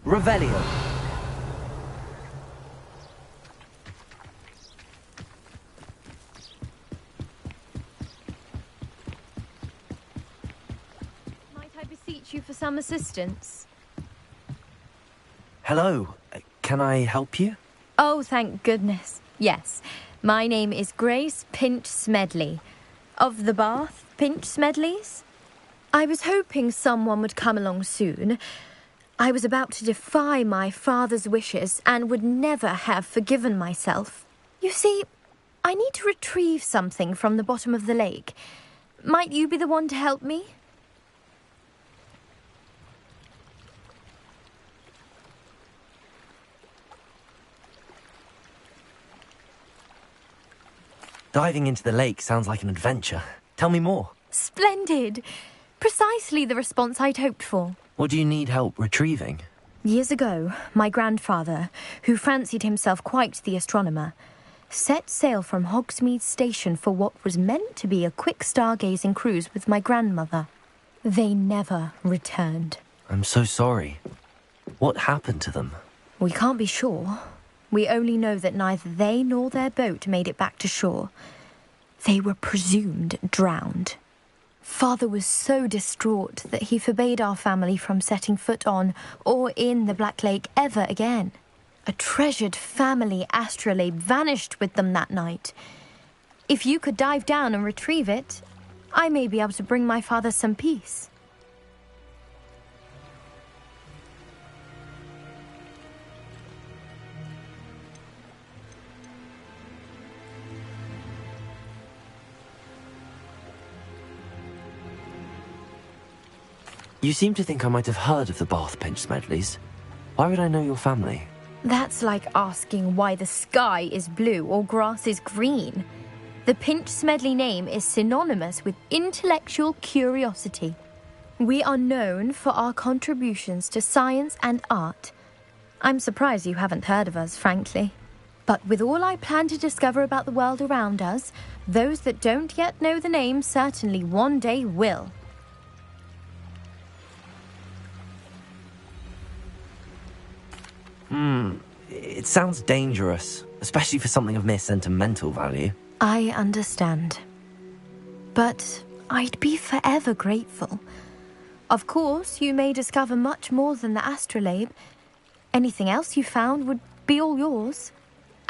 Revelio. Might I beseech you for some assistance? Hello. Can I help you? Oh, thank goodness. Yes. My name is Grace Pinch Smedley. Of the Bath Pinch Smedleys? I was hoping someone would come along soon. I was about to defy my father's wishes and would never have forgiven myself. You see, I need to retrieve something from the bottom of the lake. Might you be the one to help me? Diving into the lake sounds like an adventure. Tell me more. Splendid! Precisely the response I'd hoped for. What do you need help retrieving? Years ago, my grandfather, who fancied himself quite the astronomer, set sail from Hogsmeade Station for what was meant to be a quick stargazing cruise with my grandmother. They never returned. I'm so sorry. What happened to them? We can't be sure. We only know that neither they nor their boat made it back to shore. They were presumed drowned. Father was so distraught that he forbade our family from setting foot on or in the Black Lake ever again. A treasured family astrolabe vanished with them that night. If you could dive down and retrieve it, I may be able to bring my father some peace. You seem to think I might have heard of the Bath Pinch Smedleys. Why would I know your family? That's like asking why the sky is blue or grass is green. The Pinch Smedley name is synonymous with intellectual curiosity. We are known for our contributions to science and art. I'm surprised you haven't heard of us, frankly. But with all I plan to discover about the world around us, those that don't yet know the name certainly one day will. It sounds dangerous, especially for something of mere sentimental value. I understand. But I'd be forever grateful. Of course, you may discover much more than the astrolabe. Anything else you found would be all yours.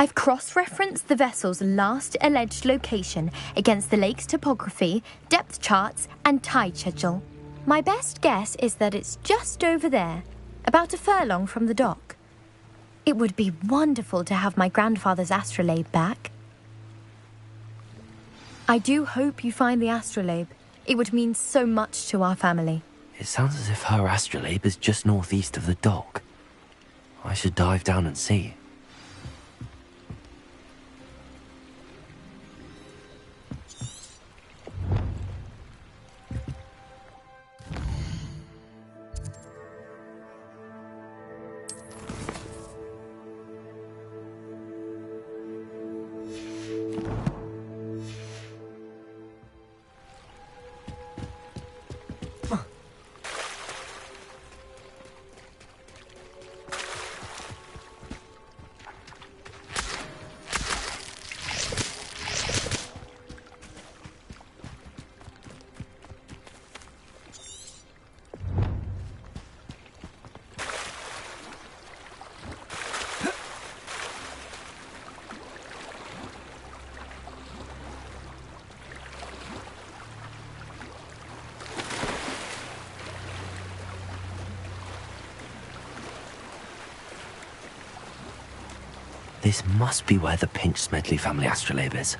I've cross-referenced the vessel's last alleged location against the lake's topography, depth charts, and tide schedule. My best guess is that it's just over there, about a furlong from the dock. It would be wonderful to have my grandfather's astrolabe back. I do hope you find the astrolabe. It would mean so much to our family. It sounds as if her astrolabe is just northeast of the dock. I should dive down and see. This must be where the Pinch Smedley family astrolabe is.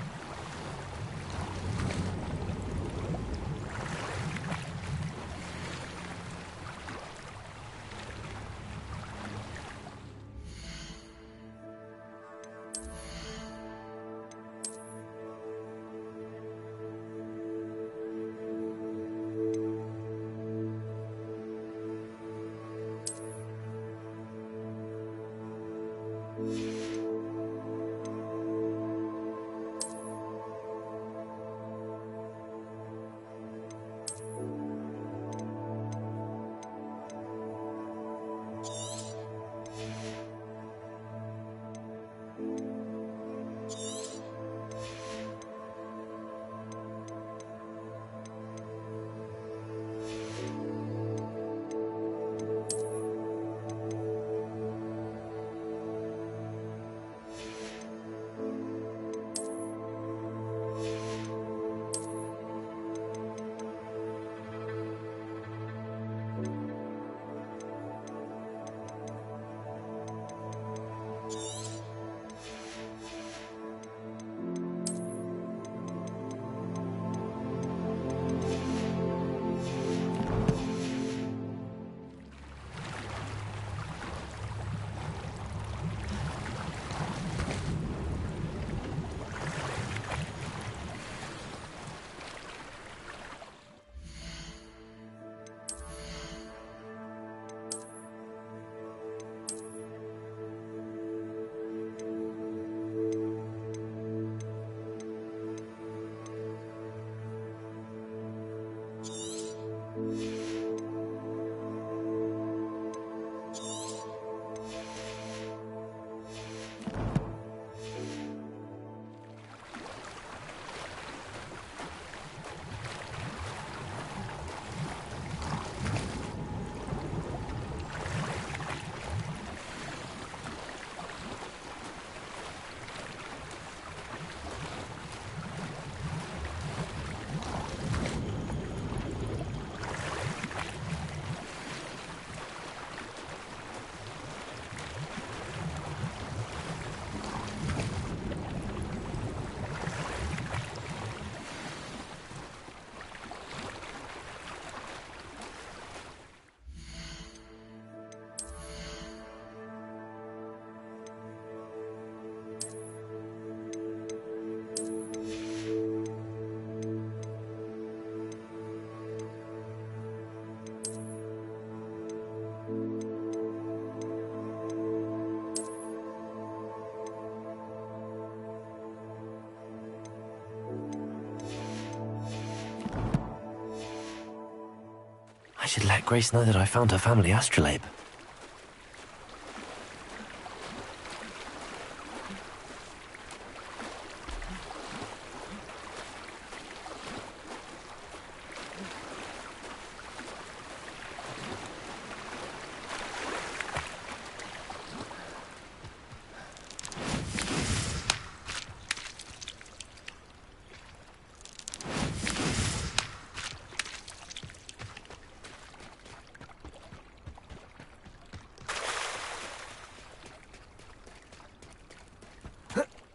should let Grace know that I found her family astrolabe.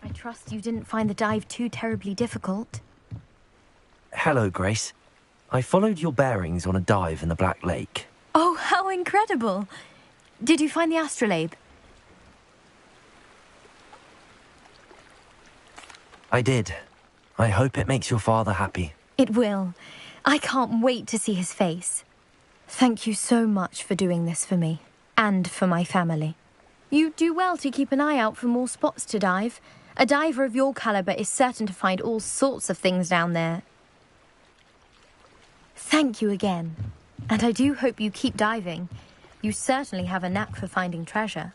I trust you didn't find the dive too terribly difficult. Hello, Grace. I followed your bearings on a dive in the Black Lake. Oh, how incredible! Did you find the astrolabe? I did. I hope it makes your father happy. It will. I can't wait to see his face. Thank you so much for doing this for me, and for my family. You do well to keep an eye out for more spots to dive. A diver of your caliber is certain to find all sorts of things down there. Thank you again. And I do hope you keep diving. You certainly have a knack for finding treasure.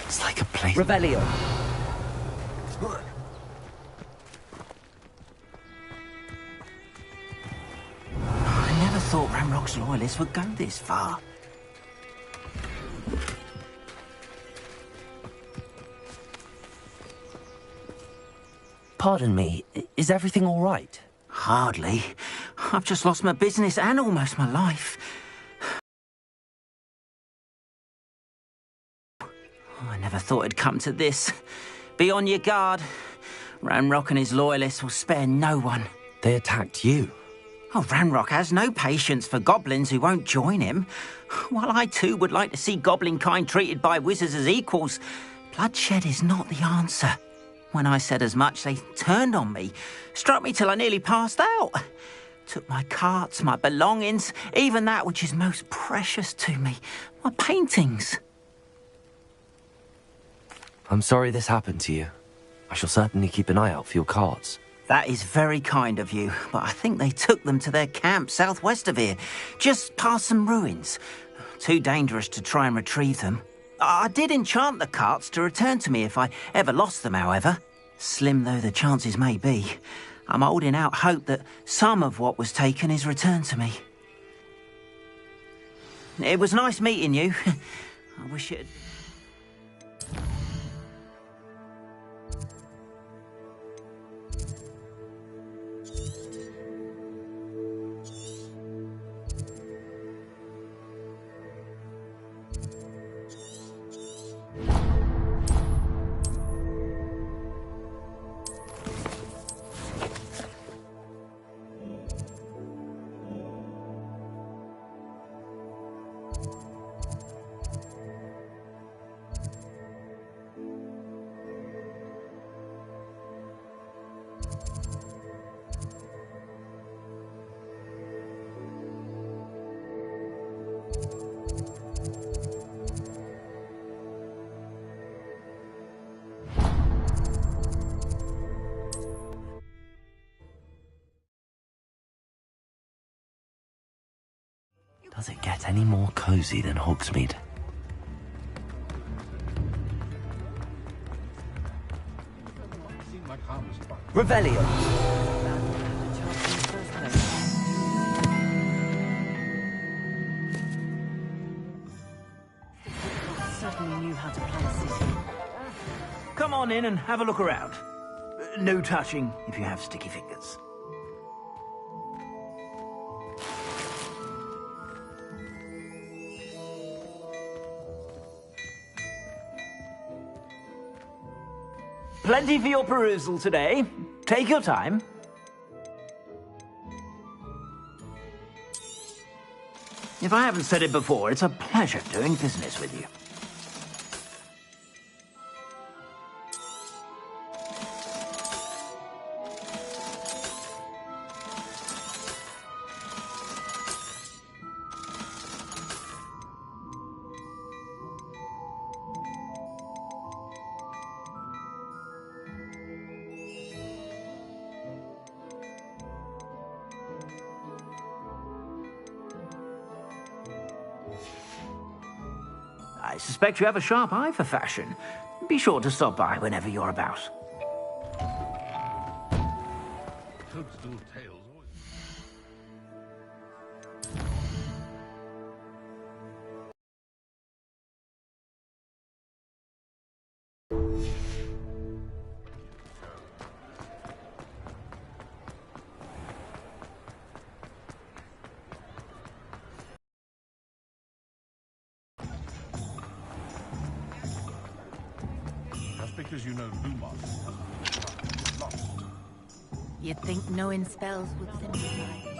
It's like a place. Revelio. I never thought Ranrock's loyalists would go this far. Pardon me, is everything all right? Hardly. I've just lost my business and almost my life. I never thought it'd come to this. Be on your guard. Ranrock and his loyalists will spare no one. They attacked you. Oh, Ranrock has no patience for goblins who won't join him. While I too would like to see goblin kind treated by wizards as equals, bloodshed is not the answer. When I said as much, they turned on me, struck me till I nearly passed out. Took my carts, my belongings, even that which is most precious to me, my paintings. I'm sorry this happened to you. I shall certainly keep an eye out for your carts. That is very kind of you, but I think they took them to their camp southwest of here, just past some ruins. Too dangerous to try and retrieve them. I did enchant the carts to return to me if I ever lost them, however. Slim though the chances may be, I'm holding out hope that some of what was taken is returned to me. It was nice meeting you. I wish it had... Does it get any more cozy than Hogsmeade? Revelio. Certainly knew how to plan a city. Come on in and have a look around. No touching if you have sticky fingers. Plenty for your perusal today. Take your time. If I haven't said it before, it's a pleasure doing business with you. I suspect you have a sharp eye for fashion. Be sure to stop by whenever you're about. Toadstool tails always... Just because you know Lumos is lost. You'd think knowing spells would simplify.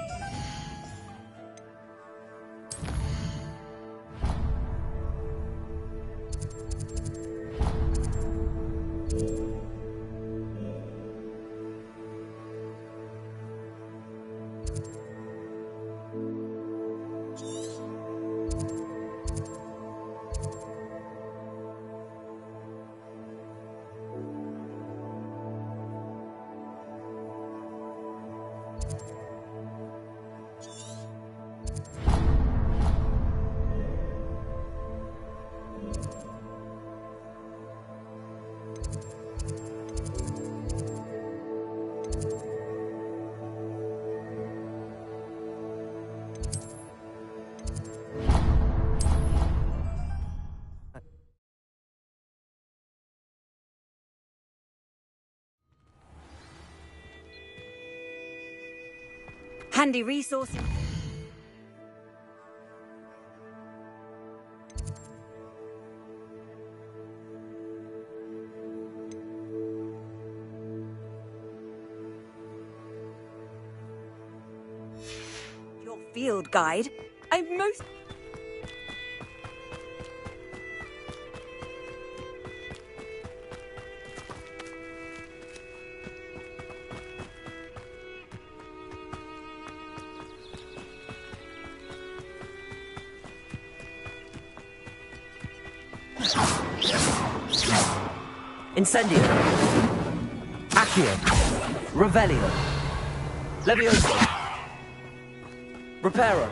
Handy resources. Your field guide. I'm most... Incendio. Accio. Revelio. Levioso. Reparo.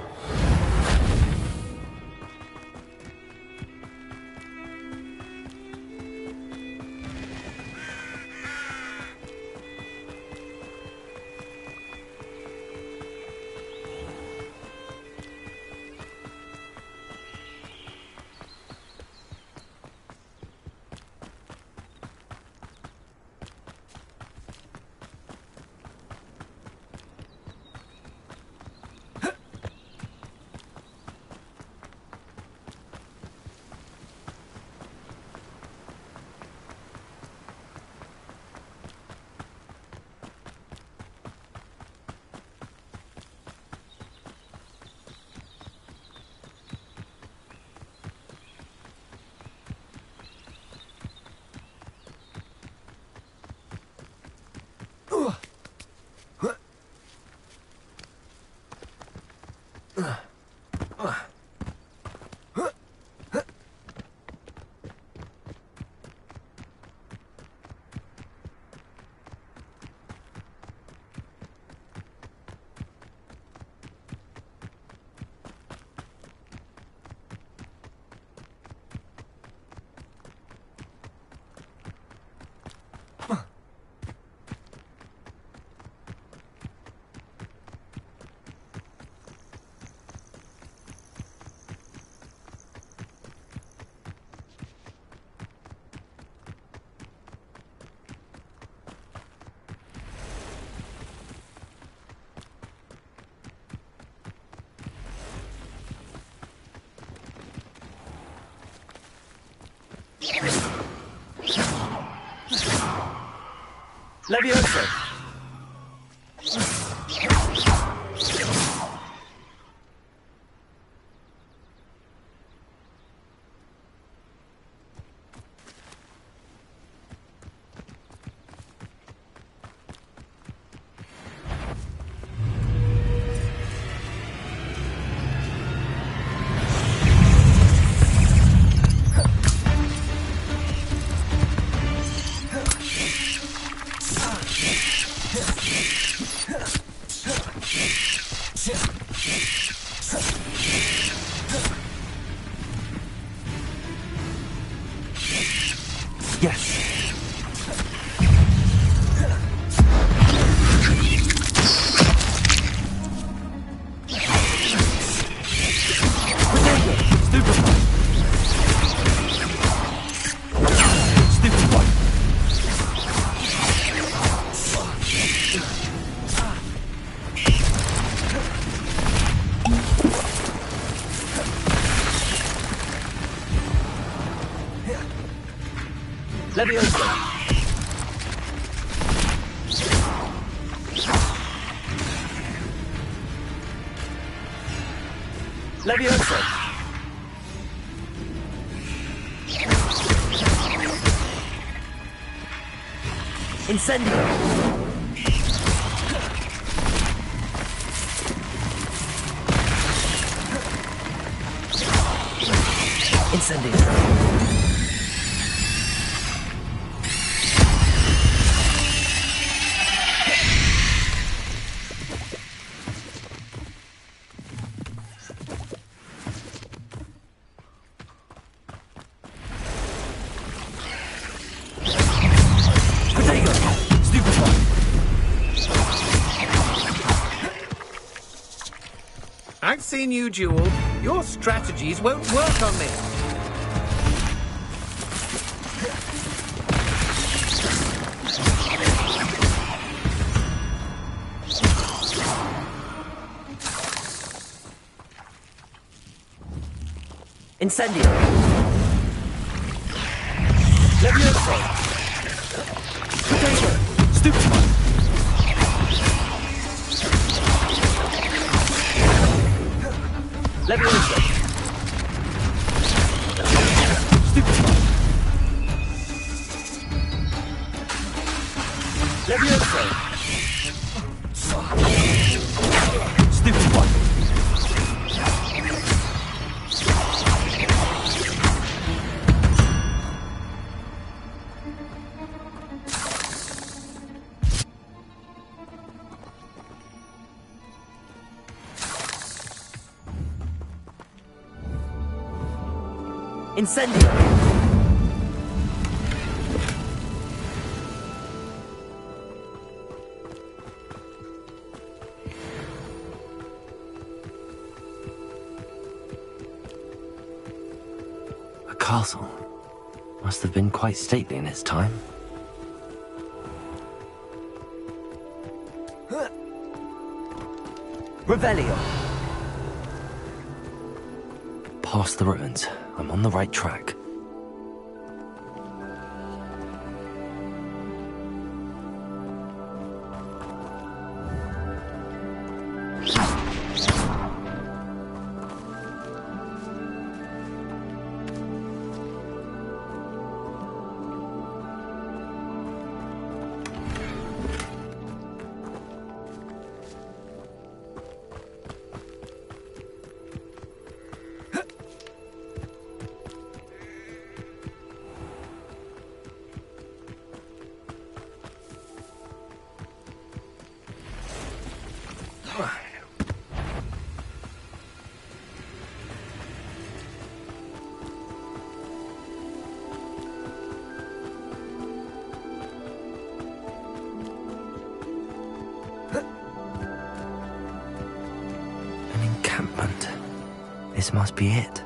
Levioso. Yes. Leviosa. Leviosa. Incendio. Incendio. I've seen you duel. Your strategies won't work on me. Incendio. Leviosa. Potato. Stupefy. Leviosa. Stupefy. Leviosa. Stupefy. Incendio. A castle. Must have been quite stately in its time. Revelio. Past the ruins. I'm on the right track. An encampment. This must be it.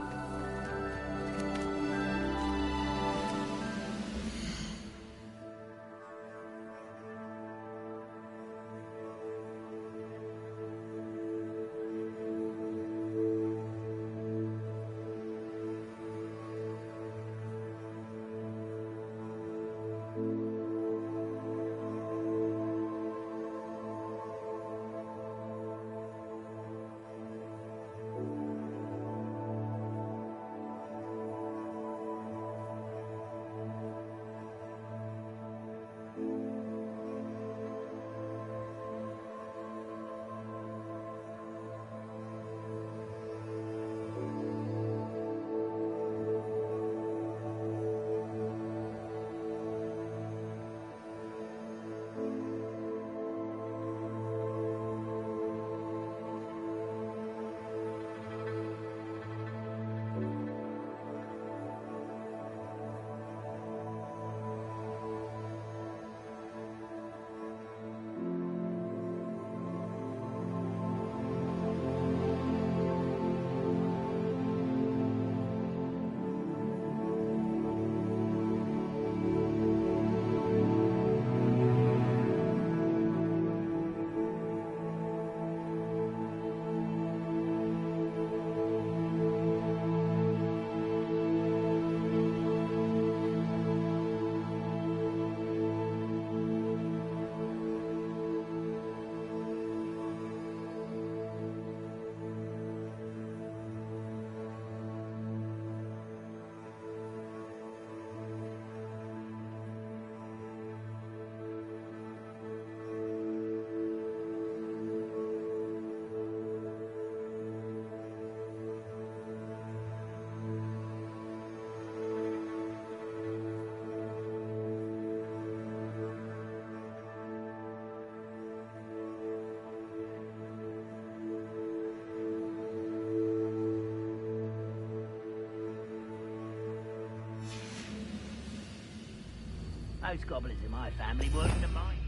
Most goblins in my family work in a mine.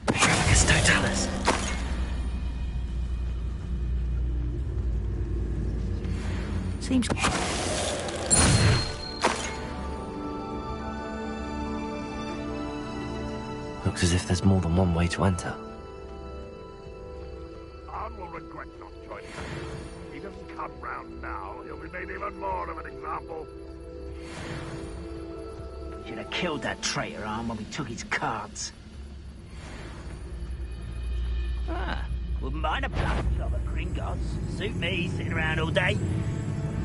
Trevicus Totalis. Seems... Looks as if there's more than one way to enter. Arn will regret not joining us. If he doesn't come round now, he'll be made even more of an example. Should have killed that traitor Arm when we took his cards. Ah, wouldn't mind a blood job at Gringotts. Suit me, sitting around all day.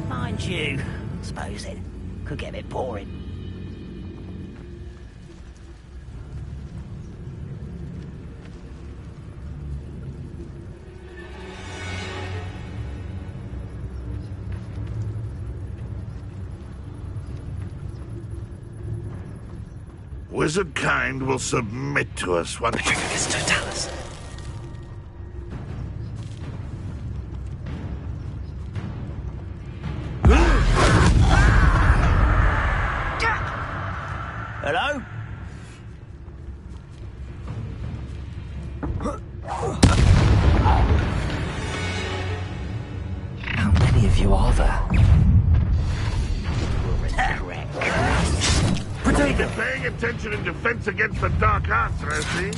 Mind you, I suppose it could get a bit boring. Wizard kind will submit to us once... Trevicus Totalis. Hello? How many of you are there? You're paying attention in defense against the Dark Arts, Rosie.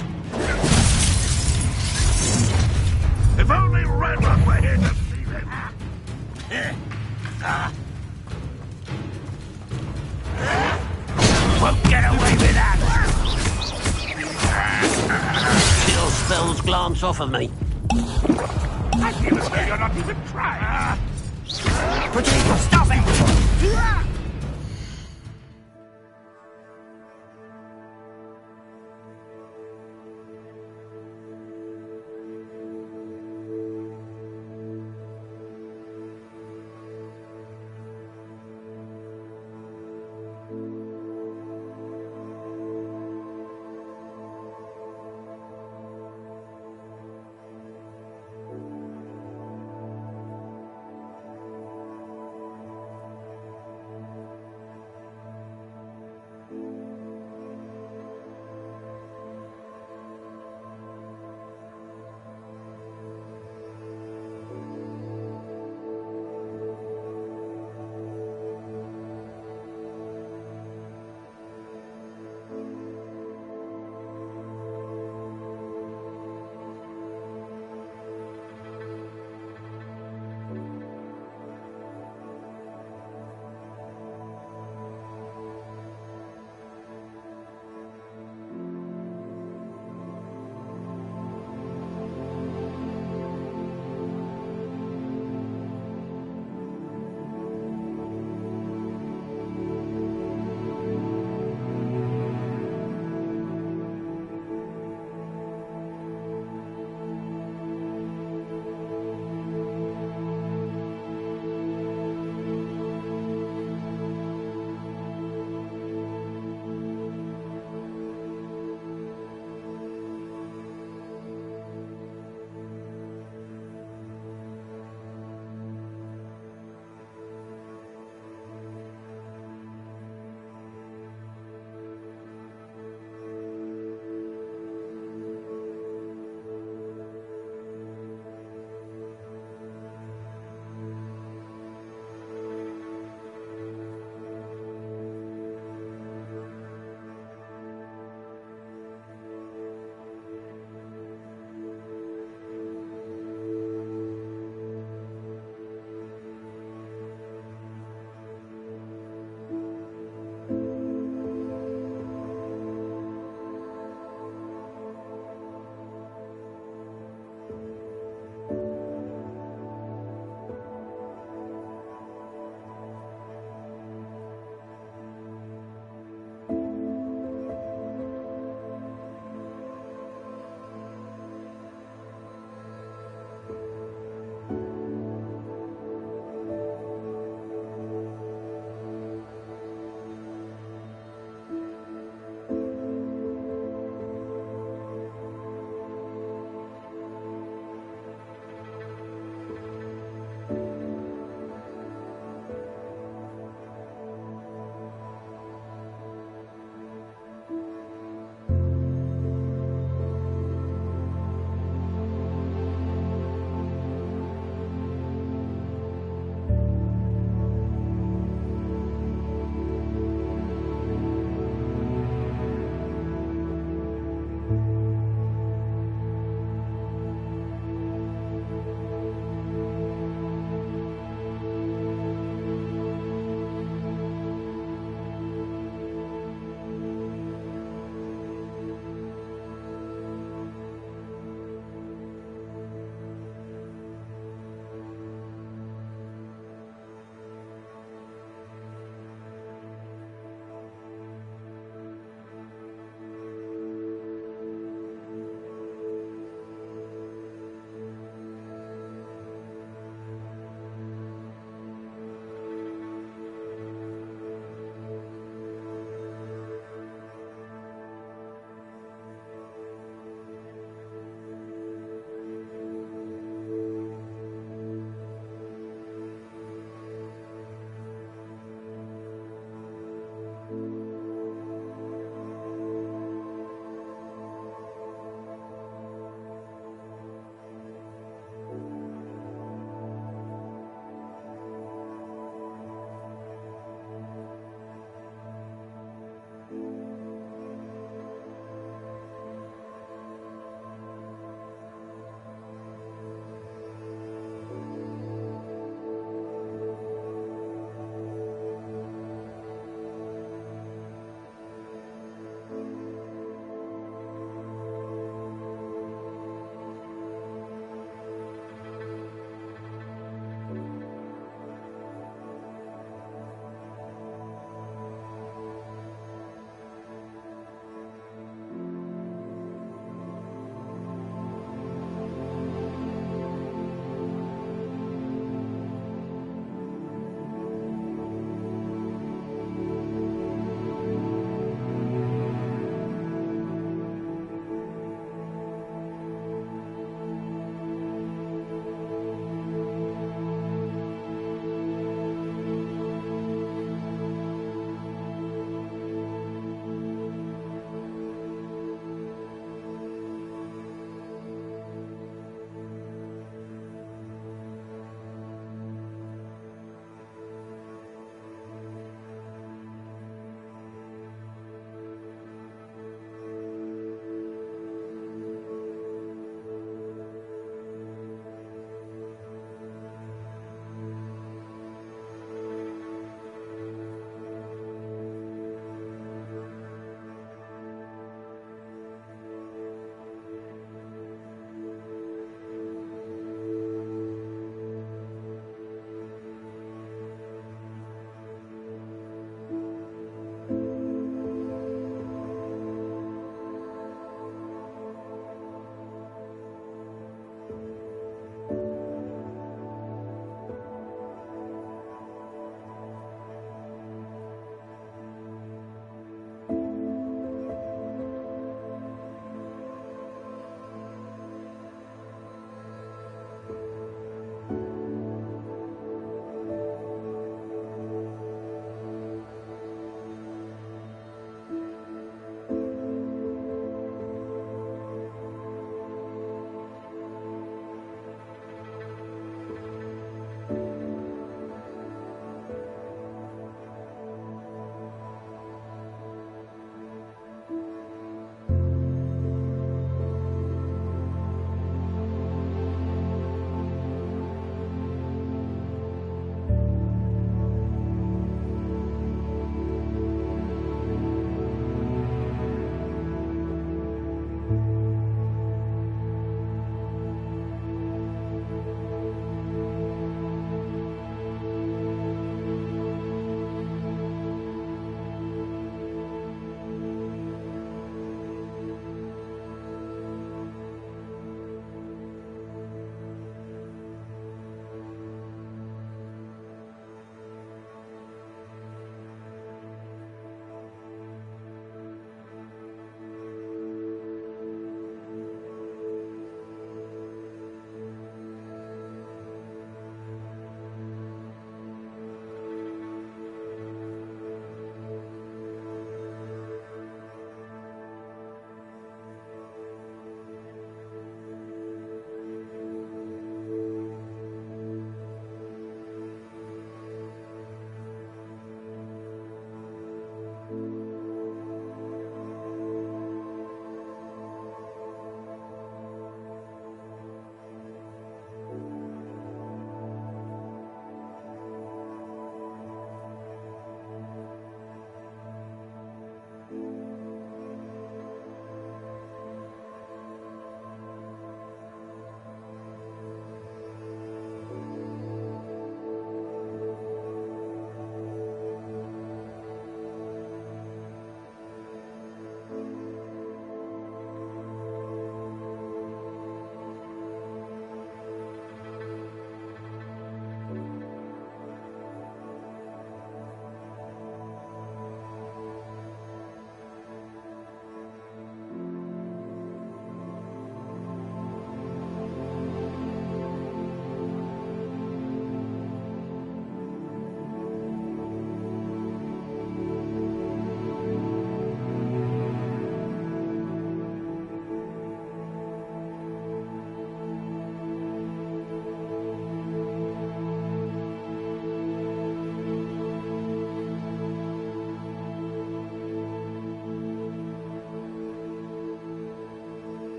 If only Redrock were here to see them. Won't get away with that! Kill spells glance off of me. I even say you're not even trying. Potato, stop it!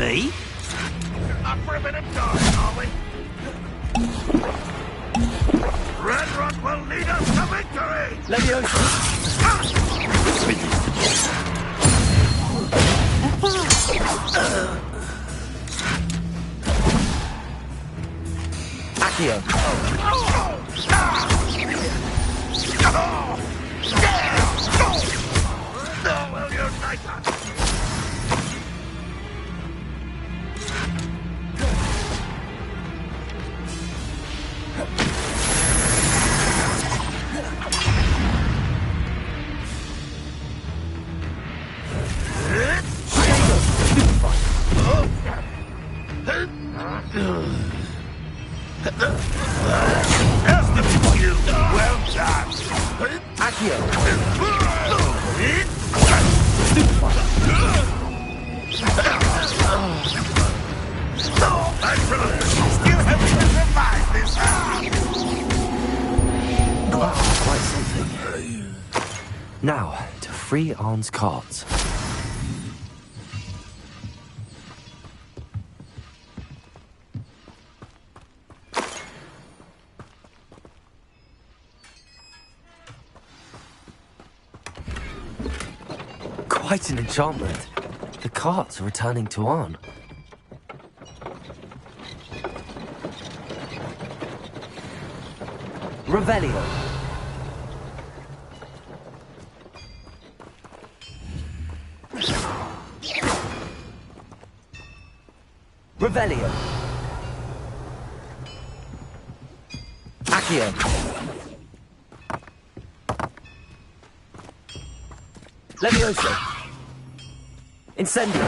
me? Up for a bit of dodge, are we? Red Rock will lead us to victory! Leviosa! Accio! Will you take us? You well done. Accio! Excellent. Still have to revise this. Wow, quite something. Now, to free Arn's cards. Quite an enchantment. The carts are returning to Arn. Revelio! Revelio! Accio! Leviosa! Incendio!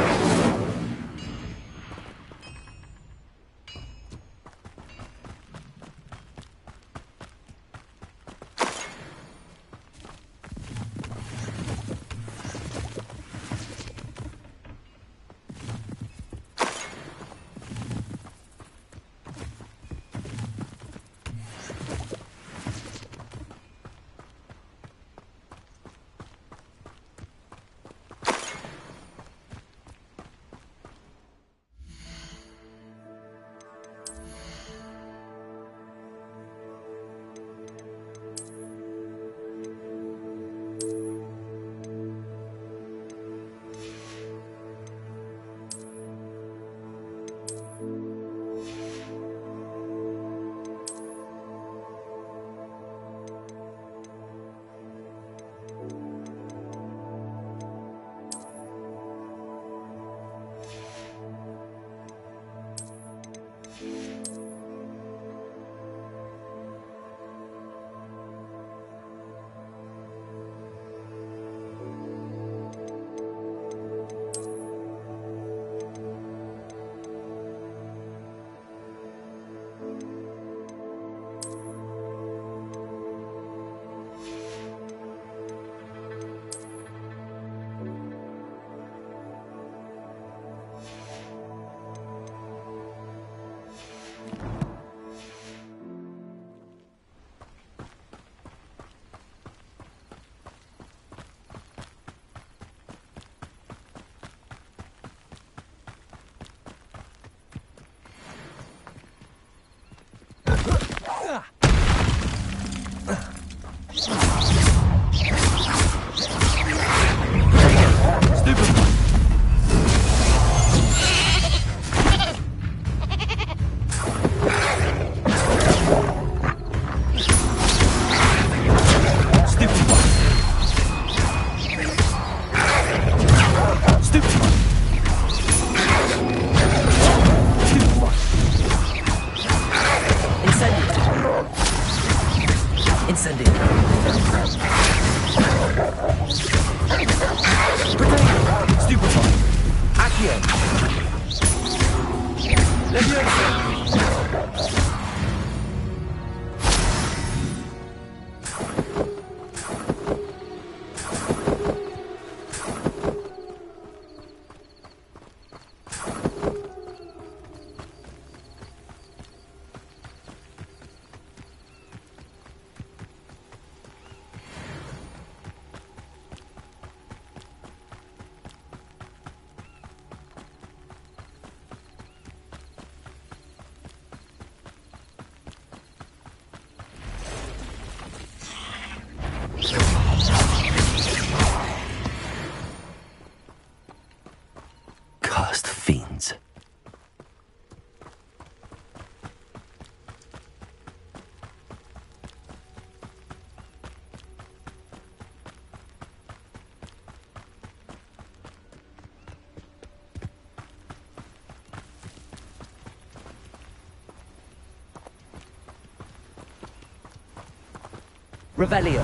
Revelio.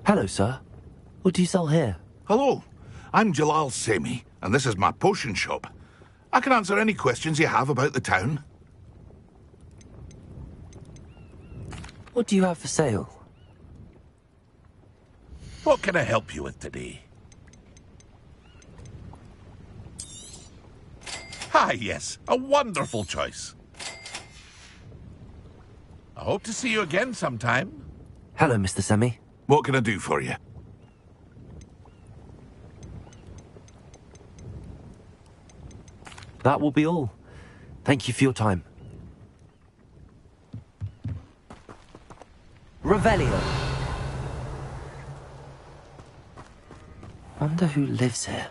Hello, sir. What do you sell here? Hello, I'm Jalal Semi, and this is my potion shop. I can answer any questions you have about the town. What do you have for sale? What can I help you with today? Ah, yes, a wonderful choice. I hope to see you again sometime. Hello, Mr. Semi. What can I do for you? That will be all. Thank you for your time. Revelio. Wonder who lives here.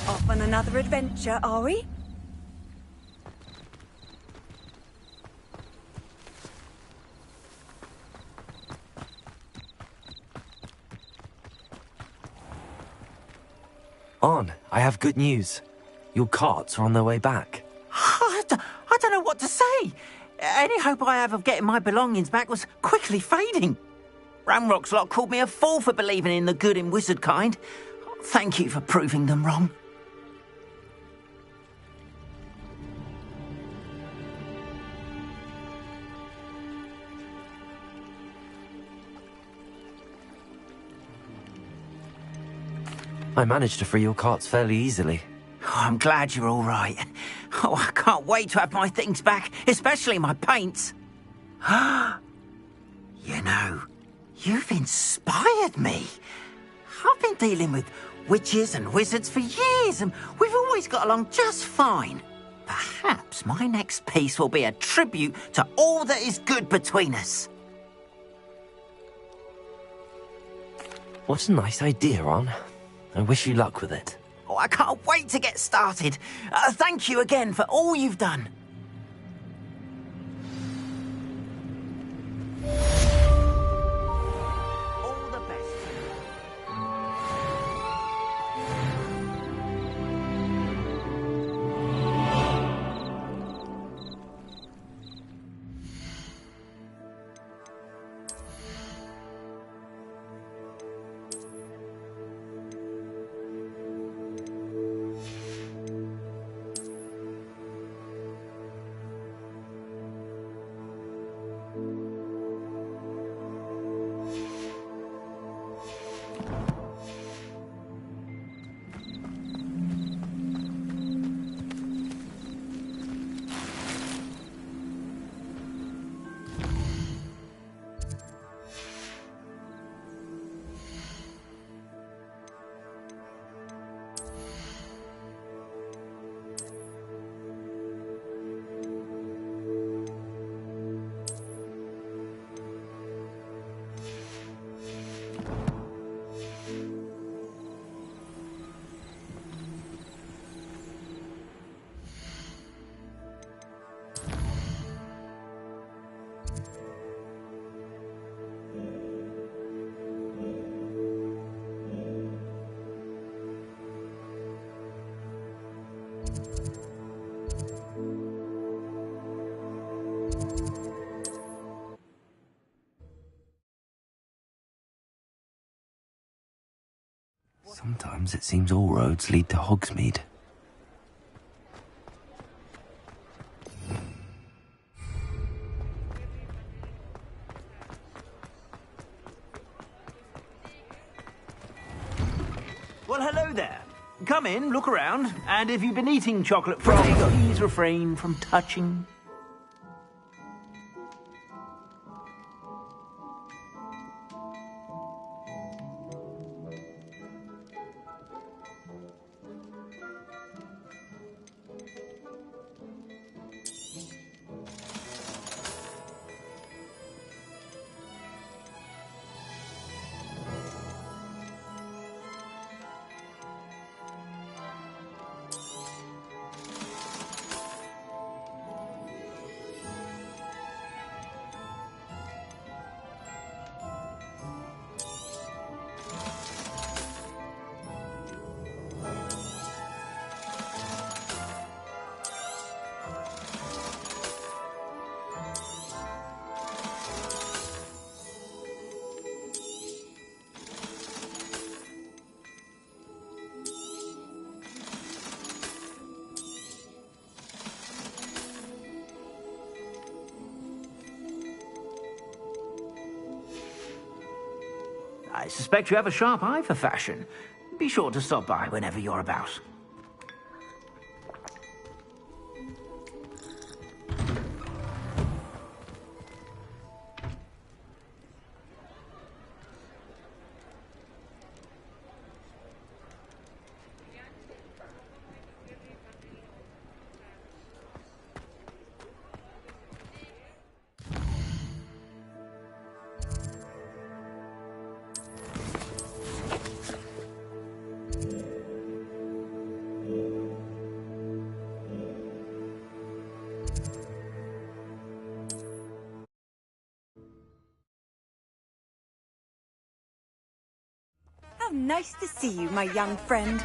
Off on another adventure, are we? On, I have good news. Your carts are on their way back. I don't know what to say. Any hope I have of getting my belongings back was quickly fading. Ramrock's lot called me a fool for believing in the good in wizard kind. Thank you for proving them wrong. I managed to free your carts fairly easily. Oh, I'm glad you're all right. Oh, I can't wait to have my things back, especially my paints. You know, you've inspired me. I've been dealing with witches and wizards for years, and we've always got along just fine. Perhaps my next piece will be a tribute to all that is good between us. What a nice idea, Ron. I wish you luck with it. Oh, I can't wait to get started. Thank you again for all you've done. All the best. Sometimes it seems all roads lead to Hogsmeade. Well, hello there. Come in, look around, and if you've been eating chocolate frogs, please refrain from touching. I suspect you have a sharp eye for fashion. Be sure to stop by whenever you're about. How nice to see you, my young friend.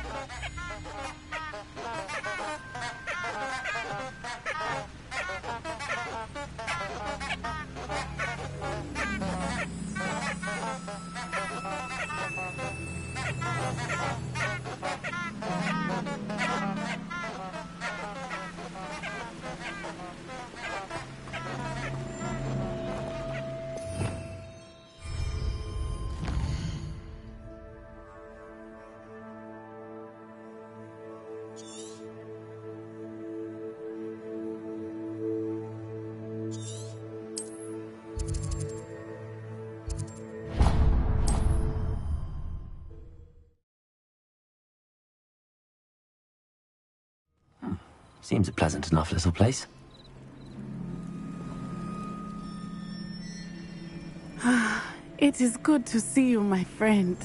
Seems a pleasant enough little place. It is good to see you, my friend.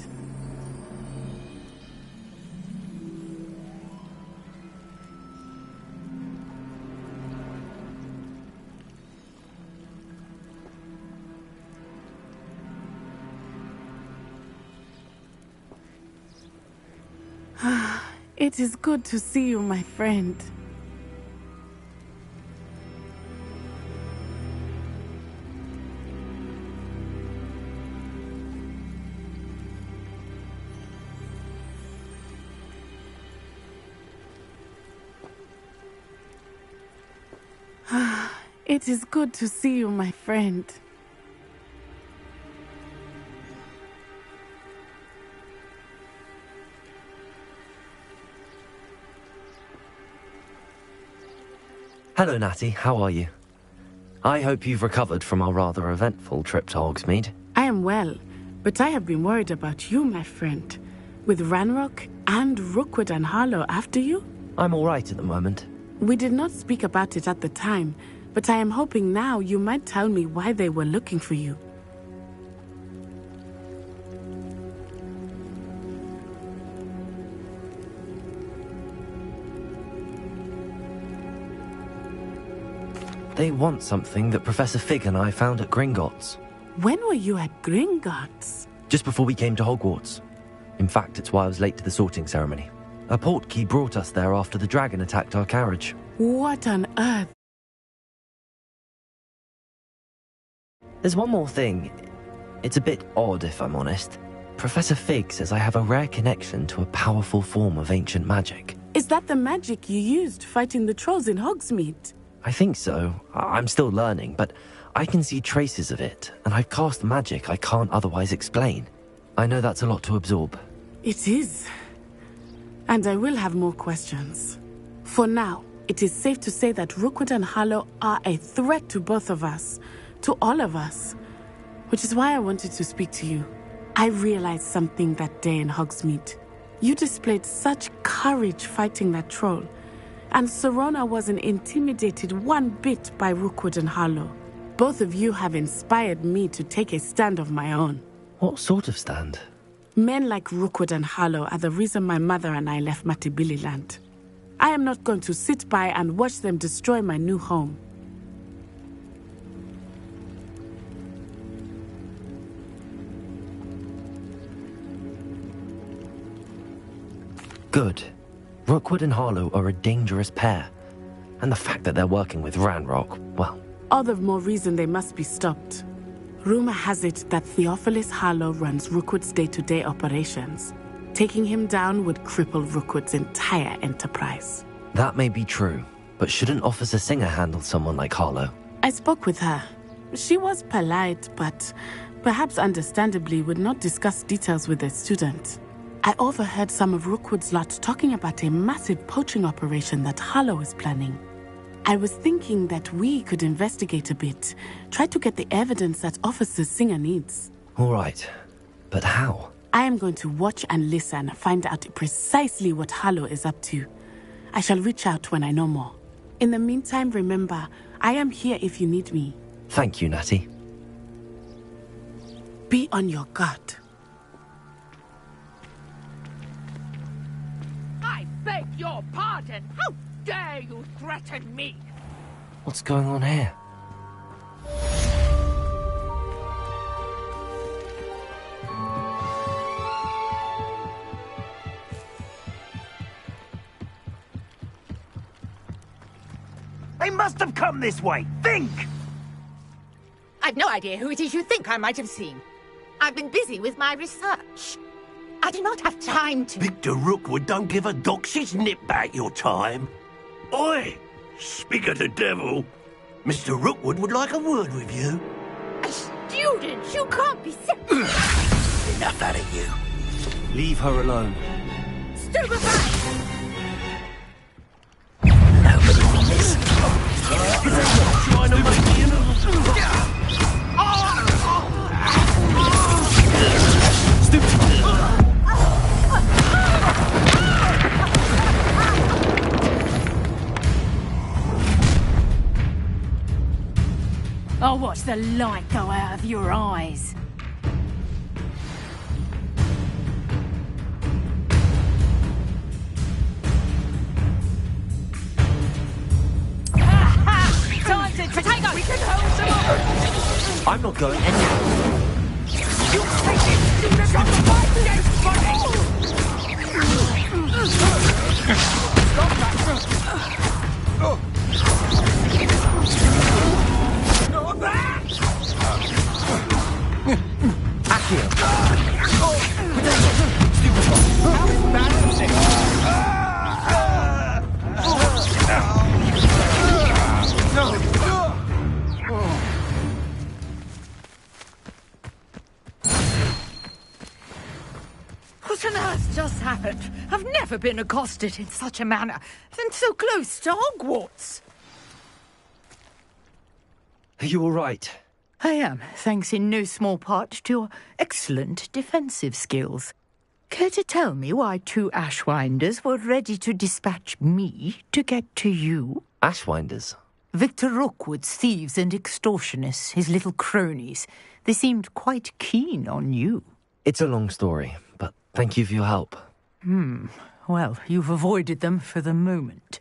It is good to see you, my friend. It is good to see you, my friend. Hello, Natty. How are you? I hope you've recovered from our rather eventful trip to Hogsmeade. I am well, but I have been worried about you, my friend. With Ranrock and Rookwood and Harlow after you? I'm all right at the moment. We did not speak about it at the time, but I am hoping now you might tell me why they were looking for you. They want something that Professor Fig and I found at Gringotts. When were you at Gringotts? Just before we came to Hogwarts. In fact, it's why I was late to the sorting ceremony. A portkey brought us there after the dragon attacked our carriage. What on earth? There's one more thing. It's a bit odd, if I'm honest. Professor Fig says I have a rare connection to a powerful form of ancient magic. Is that the magic you used fighting the trolls in Hogsmeade? I think so. I'm still learning, but I can see traces of it, and I've cast magic I can't otherwise explain. I know that's a lot to absorb. It is. And I will have more questions. For now, it is safe to say that Rookwood and Harlow are a threat to both of us. To all of us. Which is why I wanted to speak to you. I realized something that day in Hogsmeade. You displayed such courage fighting that troll. And Serona wasn't intimidated one bit by Rookwood and Harlow. Both of you have inspired me to take a stand of my own. What sort of stand? Men like Rookwood and Harlow are the reason my mother and I left Matibili land. I am not going to sit by and watch them destroy my new home. Good. Rookwood and Harlow are a dangerous pair. And the fact that they're working with Ranrock, well... All the more reason they must be stopped. Rumor has it that Theophilus Harlow runs Rookwood's day-to-day operations. Taking him down would cripple Rookwood's entire enterprise. That may be true, but shouldn't Officer Singer handle someone like Harlow? I spoke with her. She was polite, but perhaps understandably would not discuss details with a student. I overheard some of Rookwood's lot talking about a massive poaching operation that Harlow is planning. I was thinking that we could investigate a bit, try to get the evidence that Officer Singer needs. All right, but how? I am going to watch and listen, find out precisely what Harlow is up to. I shall reach out when I know more. In the meantime, remember, I am here if you need me. Thank you, Natty. Be on your guard. I beg your pardon! How dare you threaten me? What's going on here? They must have come this way. Think! I've no idea who it is you think I might have seen. I've been busy with my research. I do not have time to... Victor Rookwood don't give a doxy's nip back your time. Oi! Speak of the devil. Mr. Rookwood would like a word with you. A student? You can't be Enough out of you. Leave her alone. Stupefy! Nobody on this. Trying to make me I'll watch the light go out of your eyes. Time to potato! We can hold them up! I'm not going anywhere. You take it! You just got to fight against money! Stop that! Not that! Accio! How embarrassing! What on earth just happened? I've never been accosted in such a manner, and so close to Hogwarts. Are you all right? I am, thanks in no small part to your excellent defensive skills. Care to tell me why two Ashwinders were ready to dispatch me to get to you? Ashwinders? Victor Rookwood's thieves and extortionists, his little cronies. They seemed quite keen on you. It's a long story, but thank you for your help. Well, you've avoided them for the moment.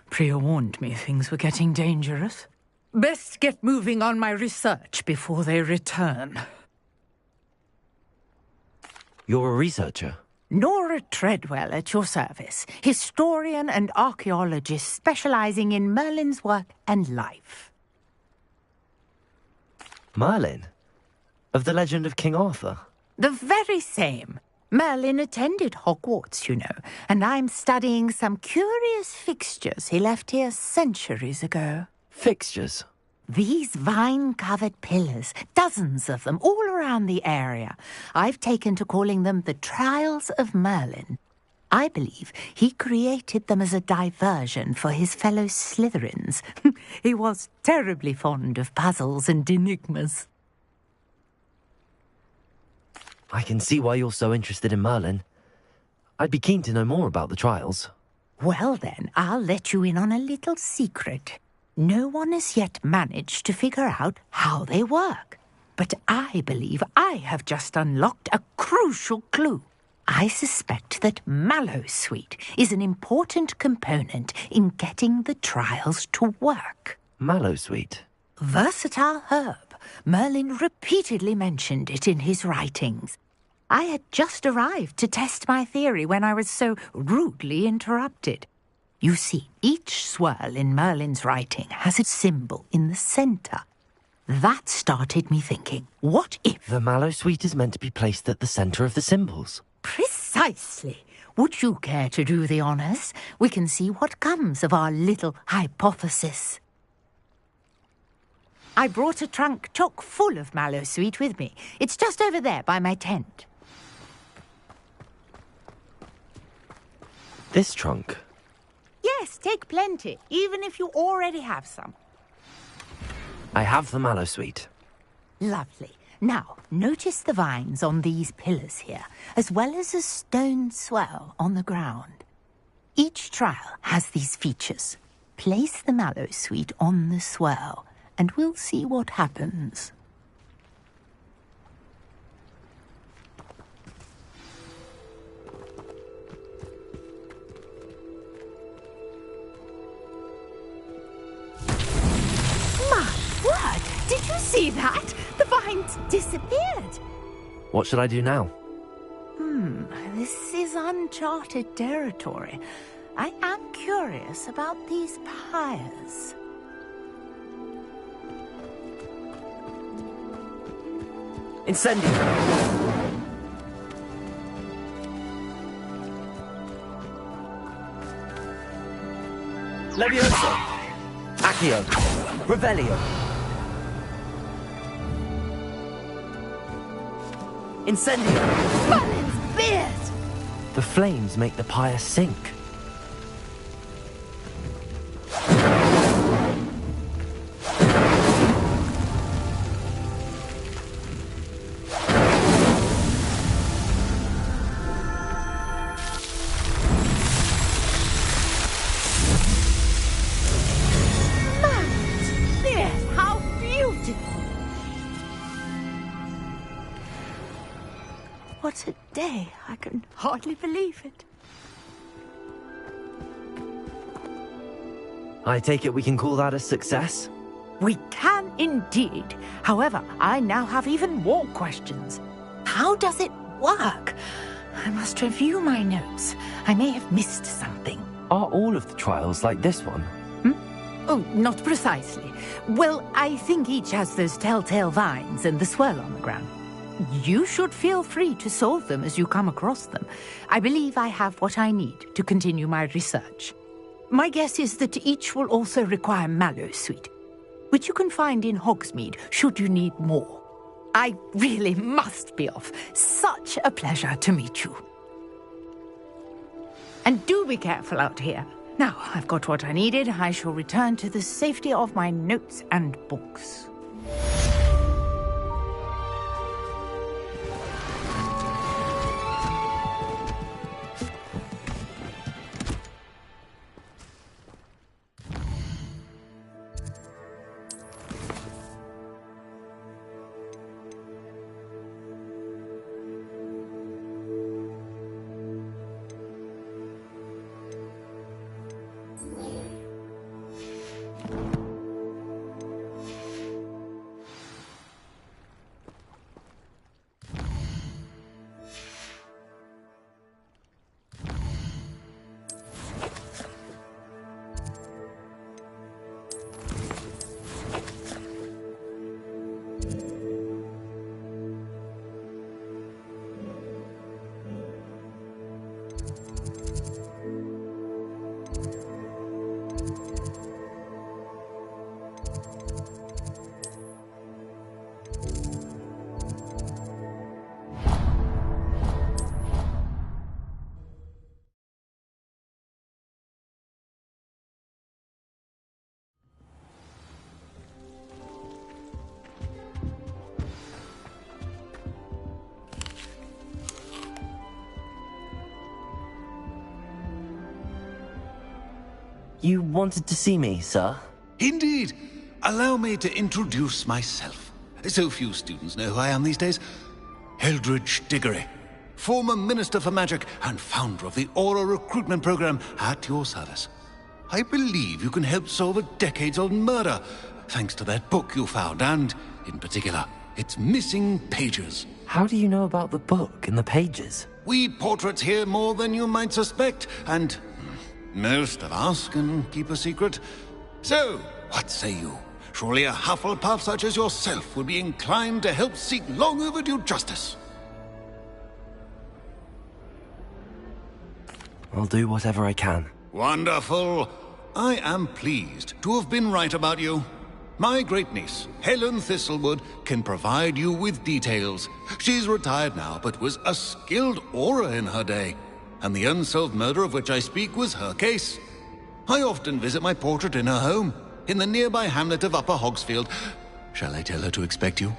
Priya warned me things were getting dangerous. Best get moving on my research before they return. You're a researcher? Nora Treadwell at your service, historian and archaeologist specializing in Merlin's work and life. Merlin? Of the legend of King Arthur? The very same. Merlin attended Hogwarts, you know, and I'm studying some curious fixtures he left here centuries ago. Fixtures? These vine-covered pillars, dozens of them, all around the area. I've taken to calling them the Trials of Merlin. I believe he created them as a diversion for his fellow Slytherins. He was terribly fond of puzzles and enigmas. I can see why you're so interested in Merlin. I'd be keen to know more about the trials. Well then, I'll let you in on a little secret. No one has yet managed to figure out how they work. But I believe I have just unlocked a crucial clue. I suspect that Mallowsweet is an important component in getting the trials to work. Mallowsweet? Versatile herb. Merlin repeatedly mentioned it in his writings. I had just arrived to test my theory when I was so rudely interrupted. You see, each swirl in Merlin's writing has a symbol in the centre. That started me thinking, what if... The Mallowsweet is meant to be placed at the centre of the symbols. Precisely. Would you care to do the honours? We can see what comes of our little hypothesis. I brought a trunk chock full of Mallowsweet with me. It's just over there by my tent. This trunk? Yes, take plenty, even if you already have some. I have the Mallowsweet. Lovely. Now, notice the vines on these pillars here, as well as a stone swell on the ground. Each trial has these features. Place the Mallowsweet on the swell, and we'll see what happens. Did you see that? The vines disappeared. What should I do now? This is uncharted territory. I am curious about these pyres. Incendio! Levioso! Accio! Revelio! Incendio! Merlin's beard! The flames make the pyre sink. What a day. I can hardly believe it. I take it we can call that a success? We can indeed. However, I now have even more questions. How does it work? I must review my notes. I may have missed something. Are all of the trials like this one? Oh, not precisely. Well, I think each has those telltale vines and the swirl on the ground. You should feel free to solve them as you come across them. I believe I have what I need to continue my research. My guess is that each will also require Mallowsweet, which you can find in Hogsmeade should you need more. I really must be off. Such a pleasure to meet you. And do be careful out here. Now, I've got what I needed. I shall return to the safety of my notes and books. You wanted to see me, sir? Indeed. Allow me to introduce myself. So few students know who I am these days. Eldridge Diggory, former Minister for Magic and founder of the Aura Recruitment Program, at your service. I believe you can help solve a decades-old murder, thanks to that book you found, and, in particular, its missing pages. How do you know about the book and the pages? We portraits hear more than you might suspect, and most of us can keep a secret. So, what say you? Surely a Hufflepuff such as yourself would be inclined to help seek long overdue justice. I'll do whatever I can. Wonderful. I am pleased to have been right about you. My great-niece, Helen Thistlewood, can provide you with details. She's retired now, but was a skilled aura in her day. And the unsolved murder of which I speak was her case. I often visit my portrait in her home, in the nearby hamlet of Upper Hogsfield. Shall I tell her to expect you?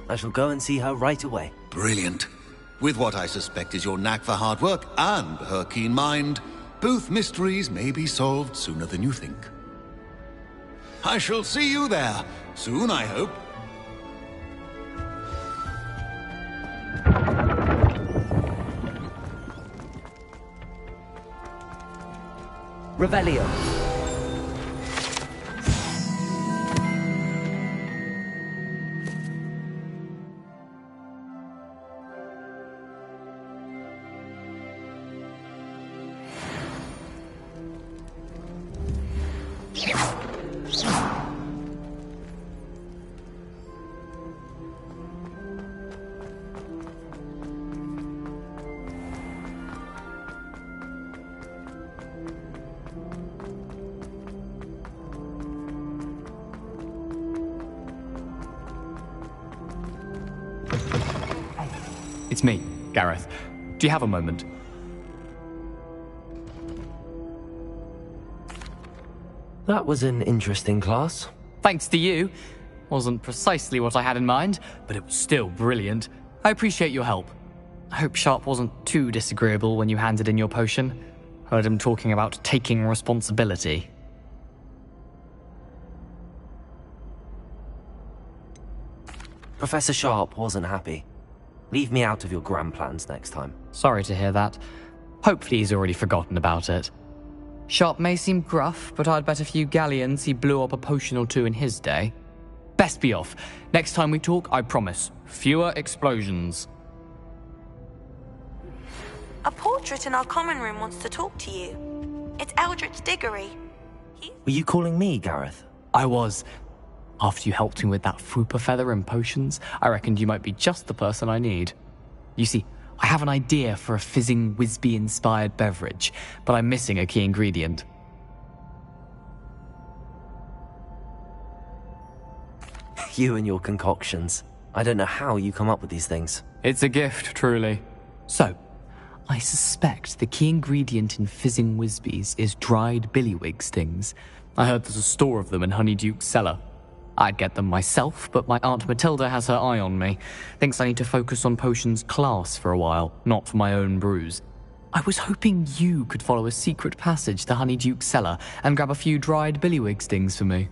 I shall go and see her right away. Brilliant. With what I suspect is your knack for hard work and her keen mind, both mysteries may be solved sooner than you think. I shall see you there, soon I hope. Revelio. It's me, Gareth. Do you have a moment? That was an interesting class. Thanks to you. Wasn't precisely what I had in mind, but it was still brilliant. I appreciate your help. I hope Sharp wasn't too disagreeable when you handed in your potion. Heard him talking about taking responsibility. Professor Sharp wasn't happy. Leave me out of your grand plans next time. Sorry to hear that. Hopefully he's already forgotten about it. Sharp may seem gruff, but I'd bet a few galleons he blew up a potion or two in his day. Best be off. Next time we talk, I promise, fewer explosions. A portrait in our common room wants to talk to you. It's Eldridge Diggory. Were you calling me, Gareth? I was. After you helped me with that Fooper feather and potions, I reckoned you might be just the person I need. You see, I have an idea for a fizzing Wisby-inspired beverage, but I'm missing a key ingredient. You and your concoctions. I don't know how you come up with these things. It's a gift, truly. So, I suspect the key ingredient in fizzing Wisbies is dried billywig stings. I heard there's a store of them in Honeyduke's cellar. I'd get them myself, but my Aunt Matilda has her eye on me. Thinks I need to focus on potions class for a while, not for my own brews. I was hoping you could follow a secret passage to Honeyduke's cellar and grab a few dried billywig stings for me.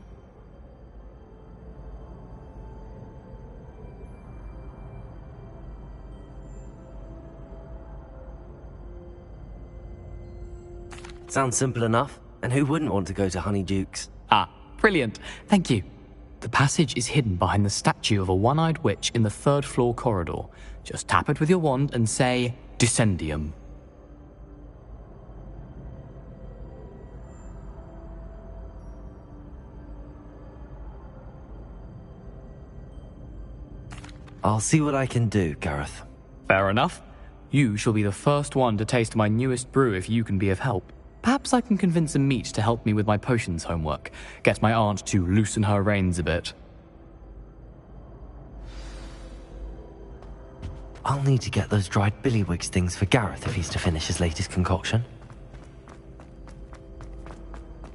Sounds simple enough. And who wouldn't want to go to Honeyduke's? Ah, brilliant. Thank you. The passage is hidden behind the statue of a one-eyed witch in the third-floor corridor. Just tap it with your wand and say, Descendium. I'll see what I can do, Gareth. Fair enough. You shall be the first one to taste my newest brew if you can be of help. Perhaps I can convince a meat to help me with my potions homework. Get my aunt to loosen her reins a bit. I'll need to get those dried billywig stings for Gareth if he's to finish his latest concoction.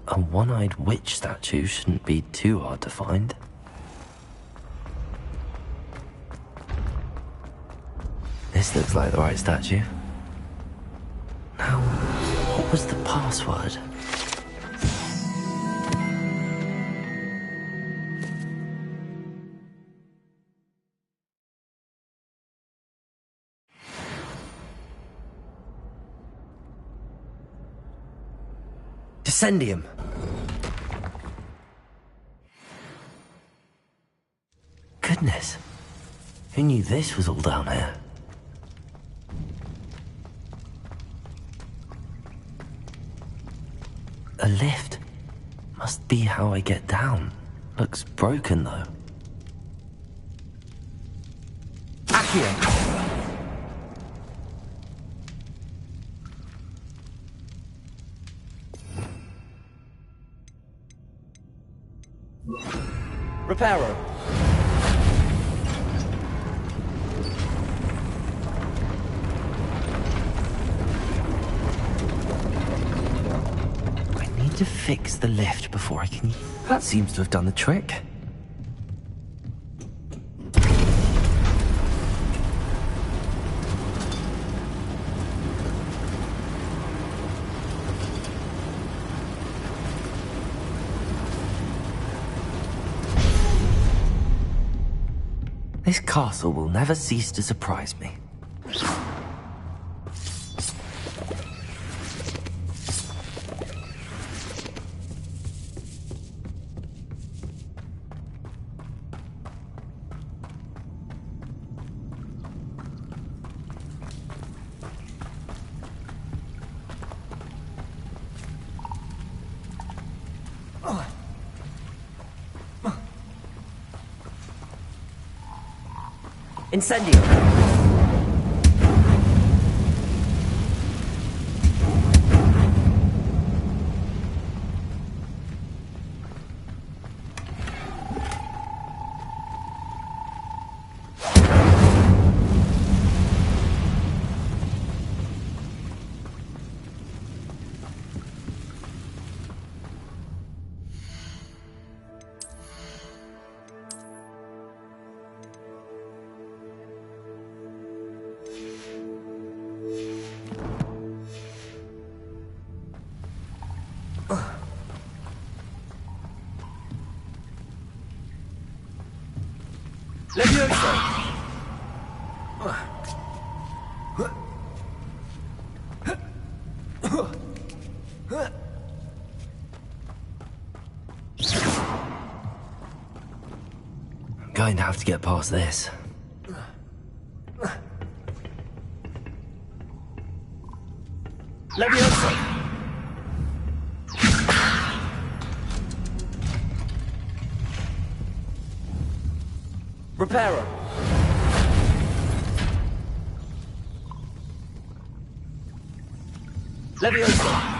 A one-eyed witch statue shouldn't be too hard to find. This looks like the right statue. Now, what was the password? Descendium. Goodness. Who knew this was all down here? A lift. Must be how I get down. Looks broken, though. Accio! Reparo. I need to fix the lift before I can... That seems to have done the trick. This castle will never cease to surprise me. Incendio! Levioso! I'm going to have to get past this. Levioso! Reparo. Levioso.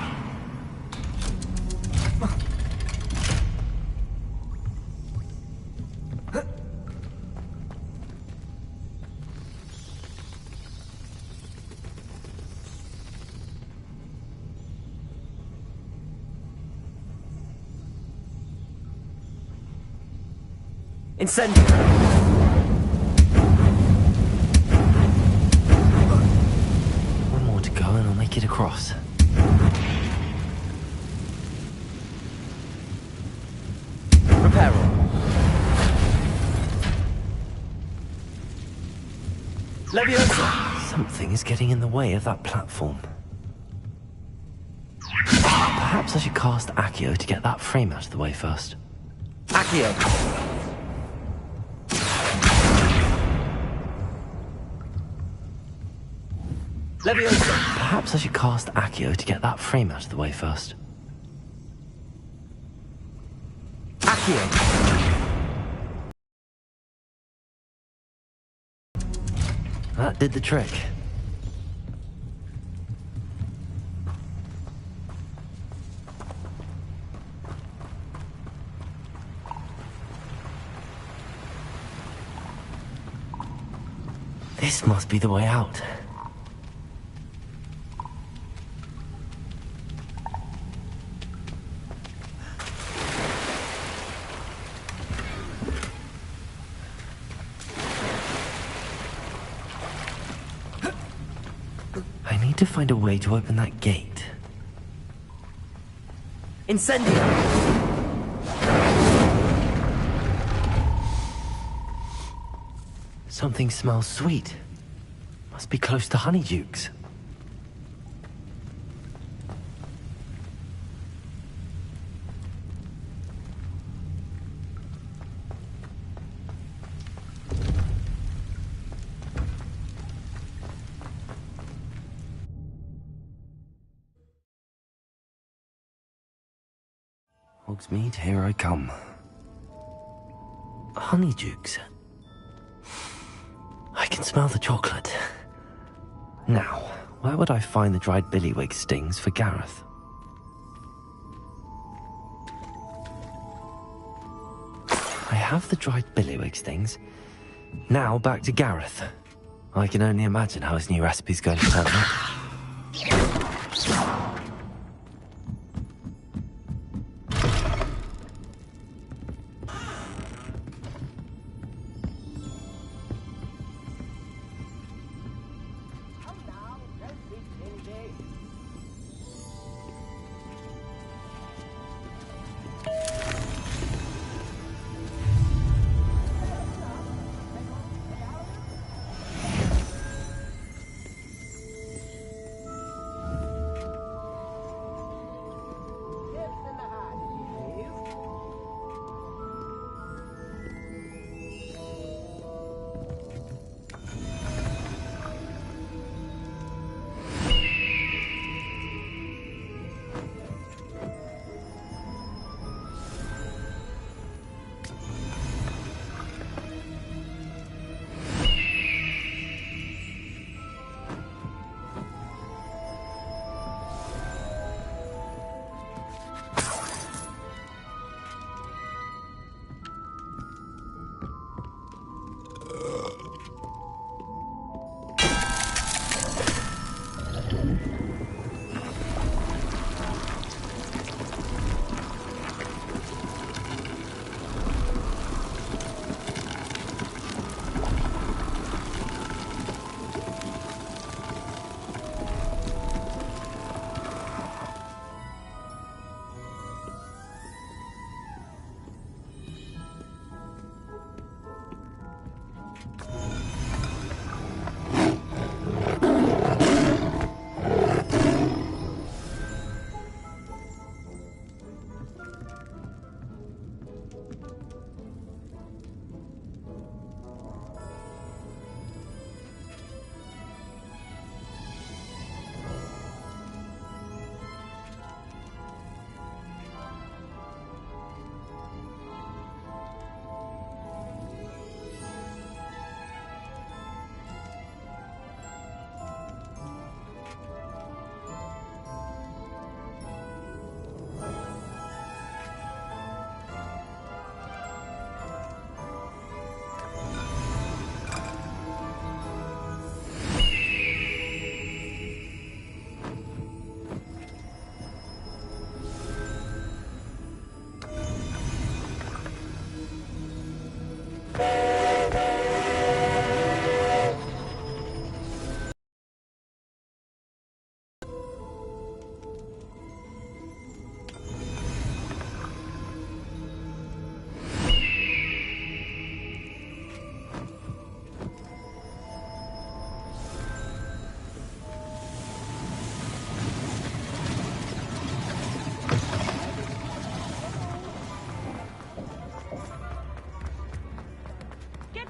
Incendio. One more to go and I'll make it across. Reparo. Leviosa. Something is getting in the way of that platform. Perhaps I should cast Accio to get that frame out of the way first. Accio. Leviosa. Perhaps I should cast Accio to get that frame out of the way first. Accio. That did the trick. This must be the way out. to find a way to open that gate. Incendio! Something smells sweet. Must be close to Honeydukes. Hogsmeade, here I come. Honeydukes. I can smell the chocolate. Now, where would I find the dried billywig stings for Gareth? I have the dried billywig stings. Now back to Gareth. I can only imagine how his new recipe's going to turn out.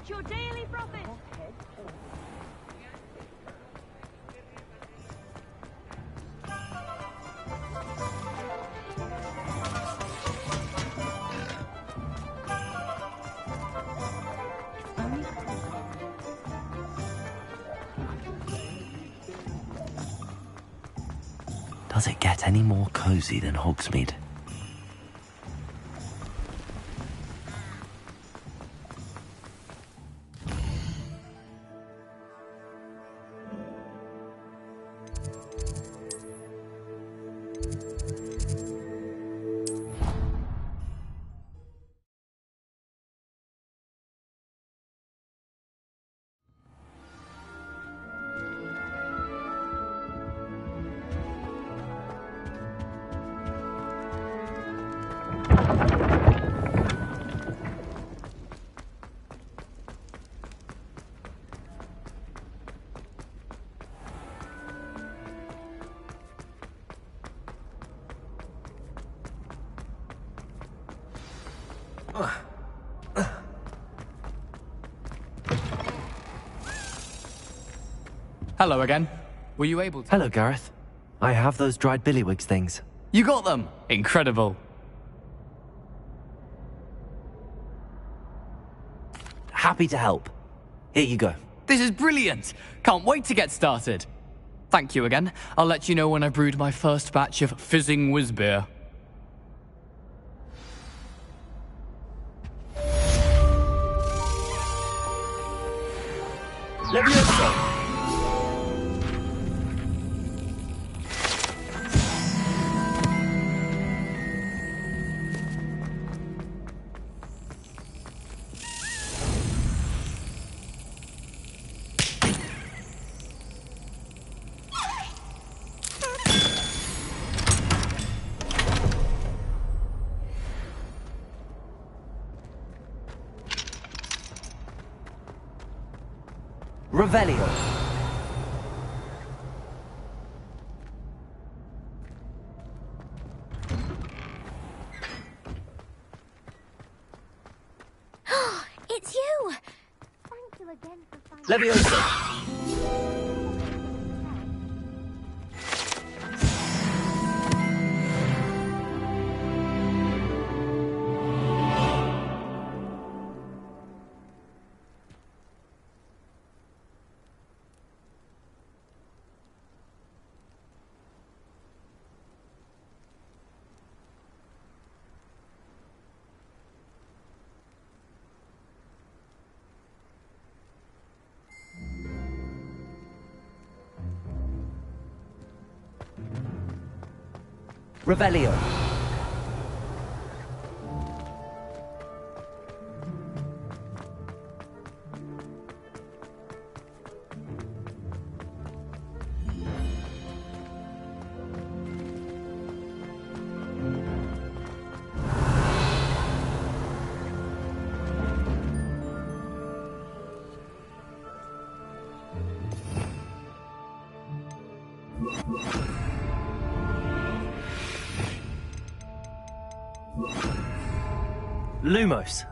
Your daily profit. Does it get any more cozy than Hogsmeade? Hello again. Were you able to... Hello, Gareth. I have those dried billywigs things. You got them! Incredible. Happy to help. Here you go. This is brilliant! Can't wait to get started. Thank you again. I'll let you know when I've brewed my first batch of fizzing whiz-beer. Levioso! Revelio. It's you! Thank you again for finding... Levioso. Revelio. Lumos.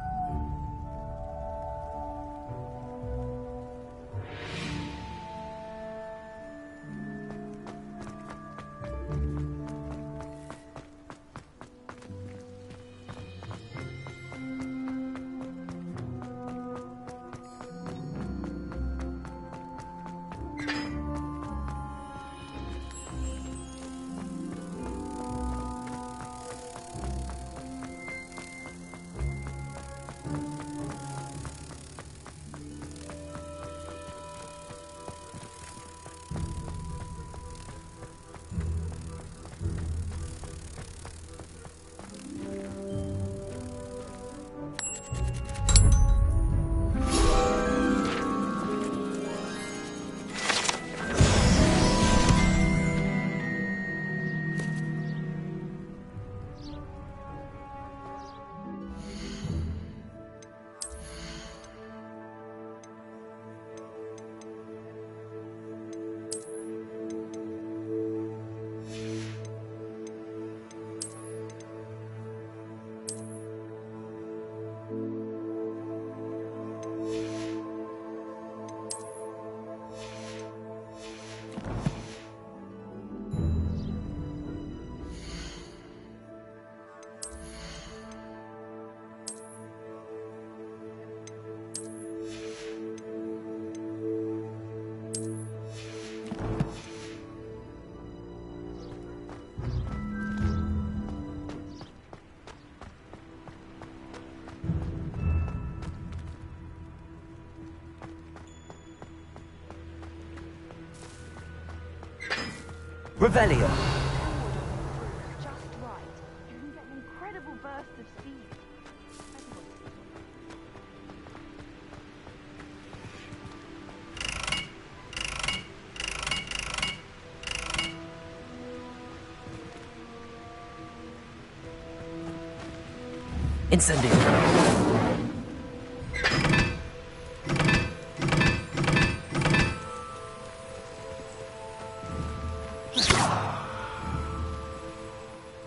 Revelio. Just right. You can get an incredible burst of speed. Incendio.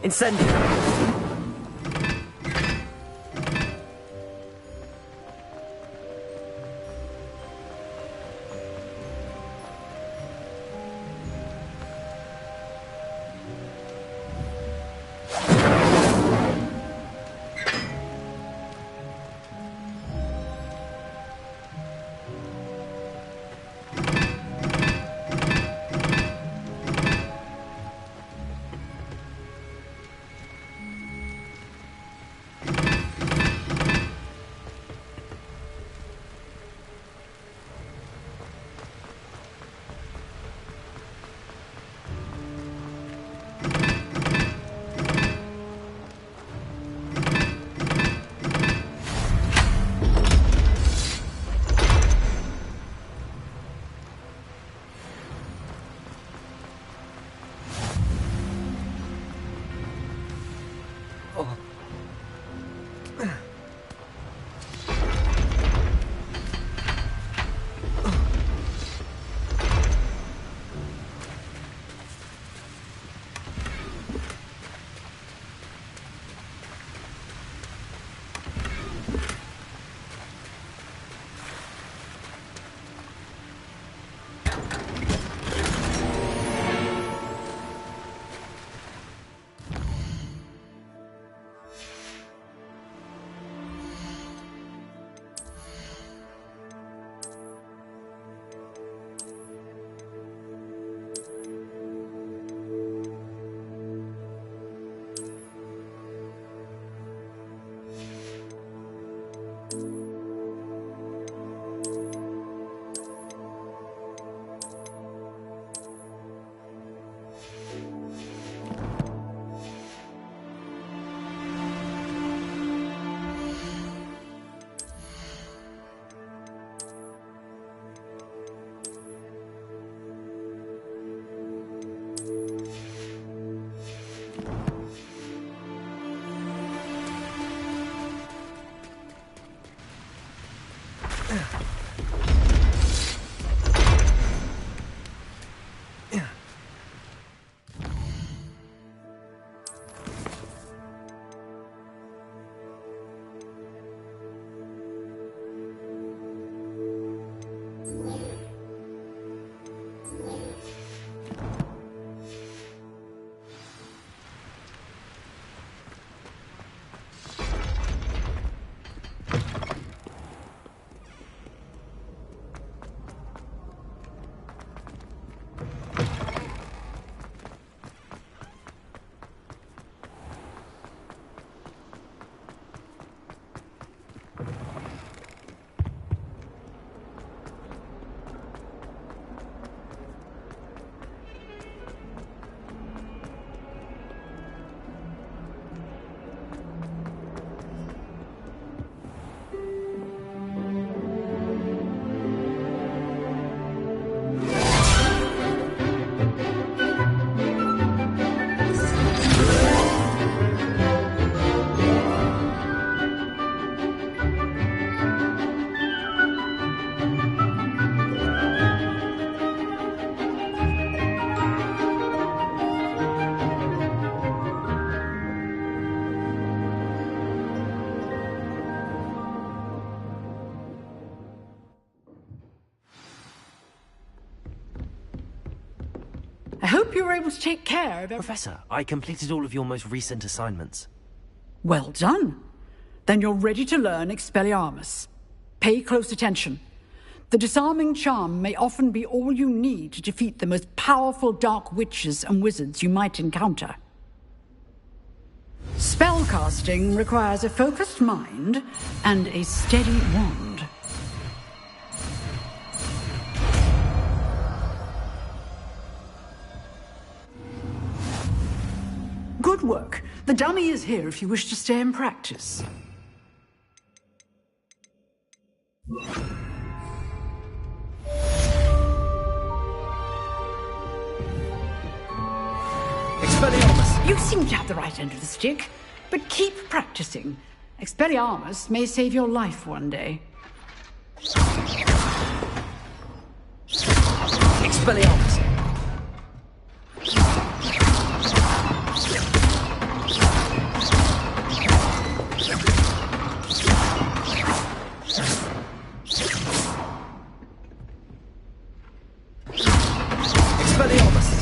Incendio. I hope you were able to take care of everything. Professor, I completed all of your most recent assignments. Well done. Then you're ready to learn Expelliarmus. Pay close attention. The disarming charm may often be all you need to defeat the most powerful dark witches and wizards you might encounter. Spellcasting requires a focused mind and a steady wand. Good work. The dummy is here if you wish to stay and practice. Expelliarmus! You seem to have the right end of the stick, but keep practicing. Expelliarmus may save your life one day. Expelliarmus!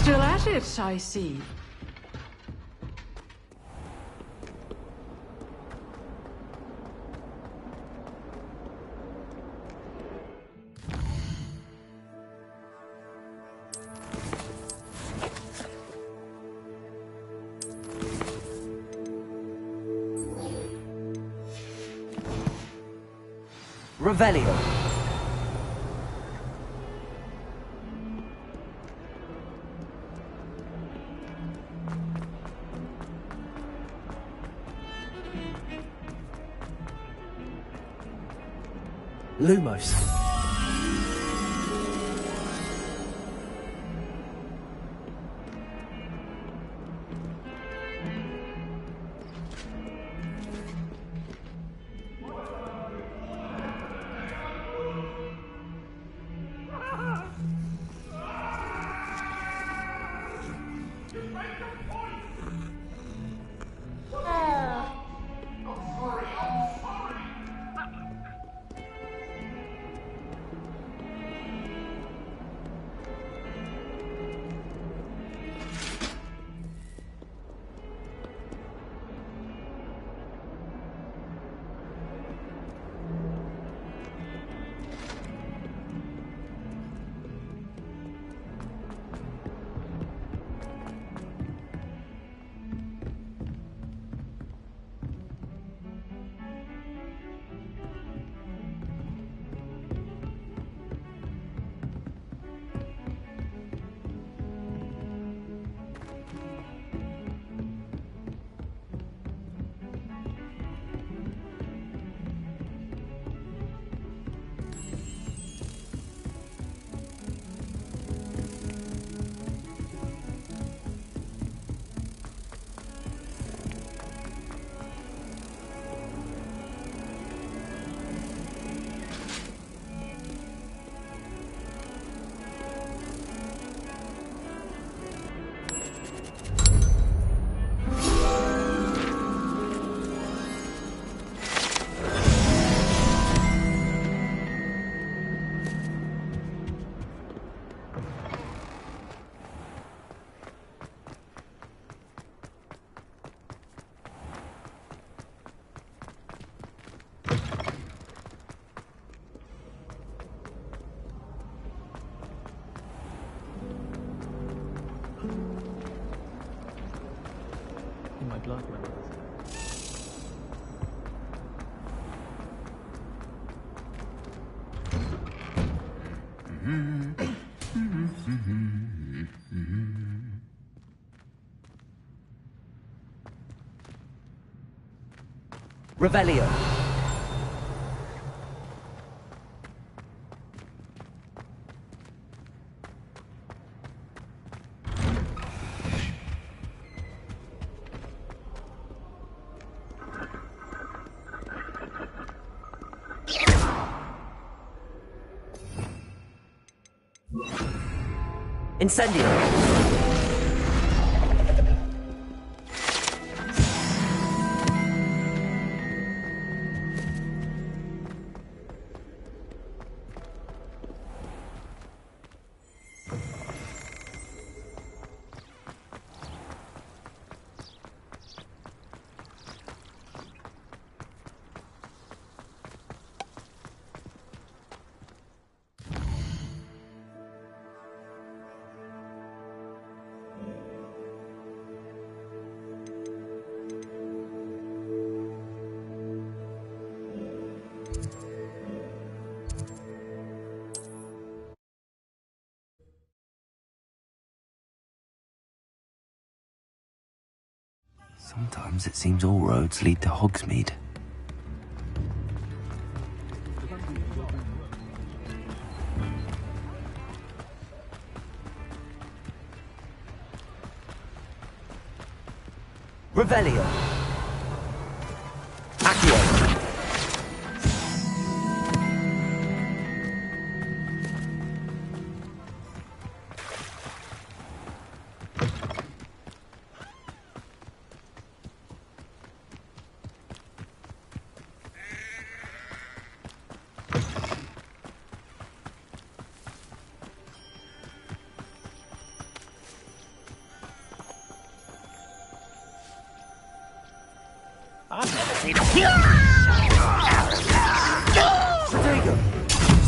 Still at it, I see. Revelio. Lumos. Revelio. Incendio. Sometimes it seems all roads lead to Hogsmeade. Revelio. Accio. I've never seen Stratego.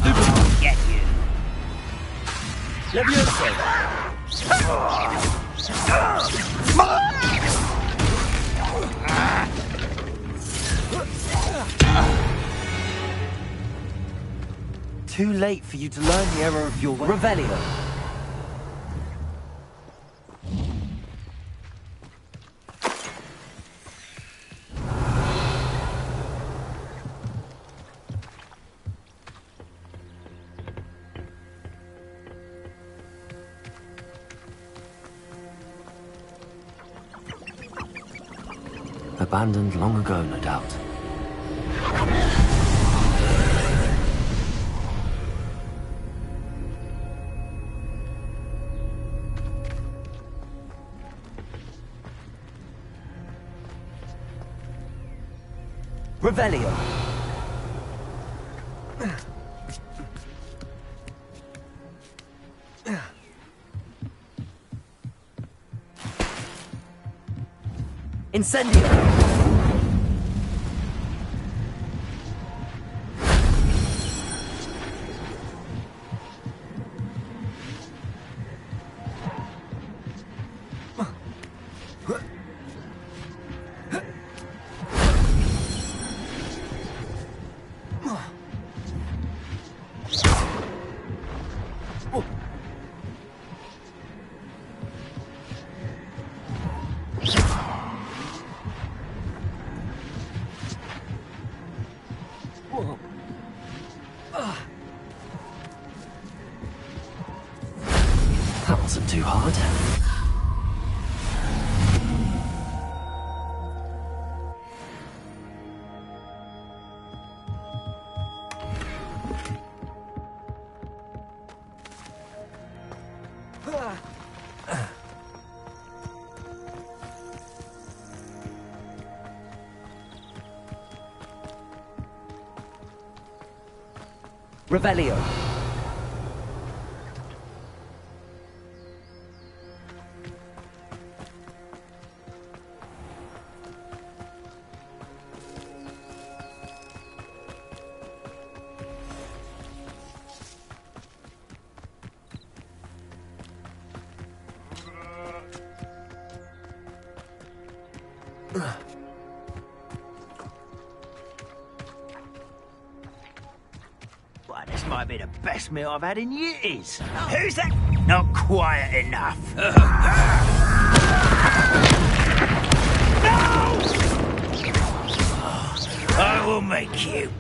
Stupid. Get you. Levioso. Too late for you to learn the error of your way. Revelio. Abandoned long ago, no doubt. Revelio. Incendio. That wasn't too hard. Revelio. Why, this might be the best meal I've had in years. Who's that? Not quiet enough. No! I will make you.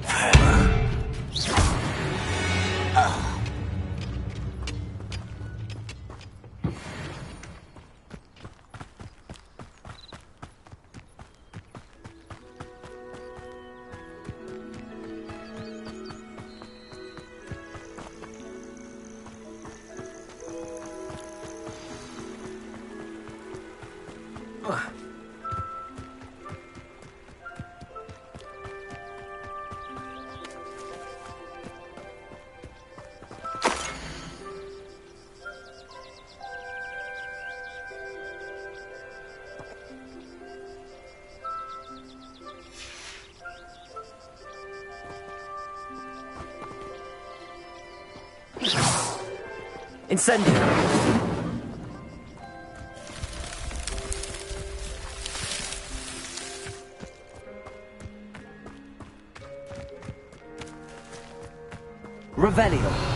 Incendio! Revelio!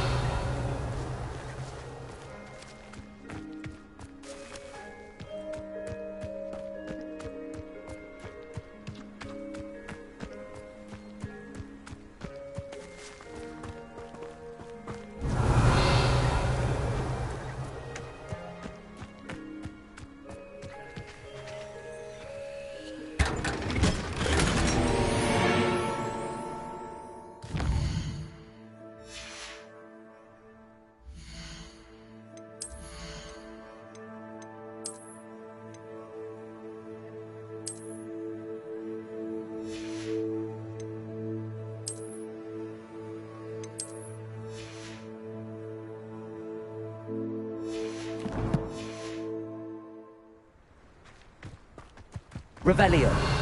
Revelio.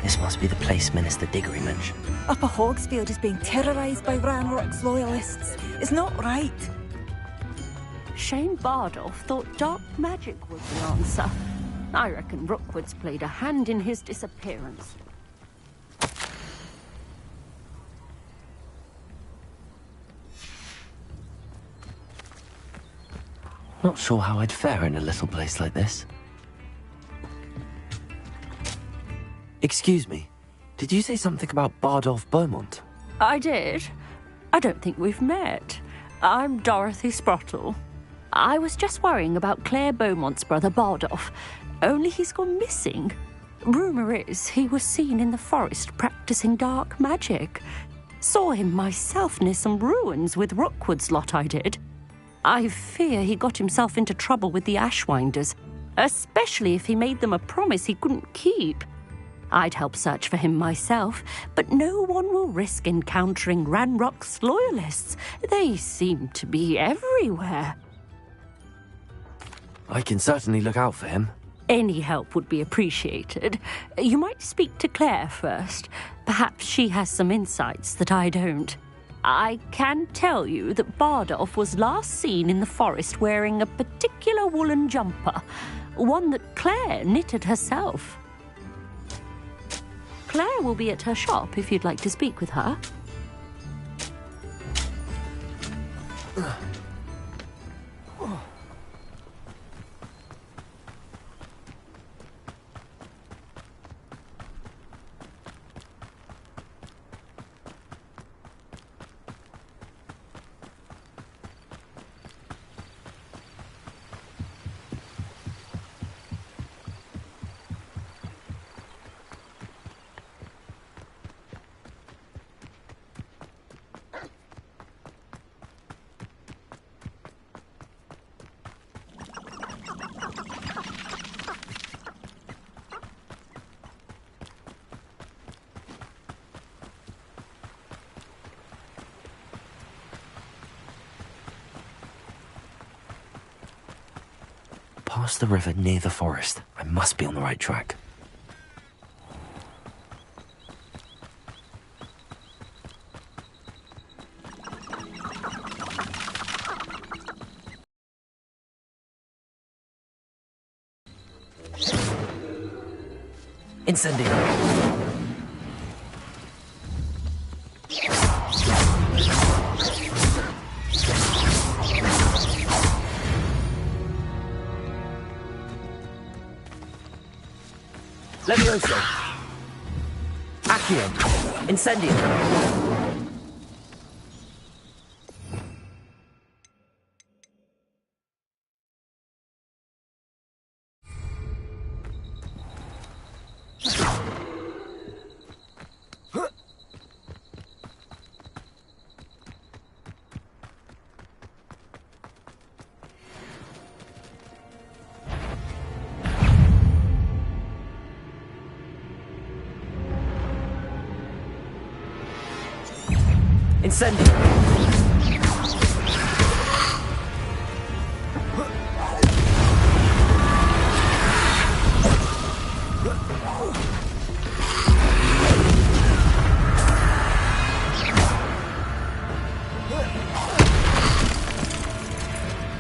This must be the place Minister Diggory mentioned. Upper Hogsfield is being terrorised by Ranrock's loyalists. It's not right. Shane Bardolph thought dark magic was the answer. I reckon Rookwood's played a hand in his disappearance. Not sure how I'd fare in a little place like this. Excuse me, did you say something about Bardolph Beaumont? I did. I don't think we've met. I'm Dorothy Sprottle. I was just worrying about Claire Beaumont's brother Bardolph, only he's gone missing. Rumour is he was seen in the forest practicing dark magic. Saw him myself near some ruins with Rookwood's lot I did. I fear he got himself into trouble with the Ashwinders, especially if he made them a promise he couldn't keep. I'd help search for him myself, but no one will risk encountering Ranrock's loyalists. They seem to be everywhere. I can certainly look out for him. Any help would be appreciated. You might speak to Claire first. Perhaps she has some insights that I don't. I can tell you that Bardolph was last seen in the forest wearing a particular woolen jumper, one that Claire knitted herself. Claire will be at her shop if you'd like to speak with her. Past the river near the forest. I must be on the right track. Incendio. Levioso. Accio. Incendio. Incendio.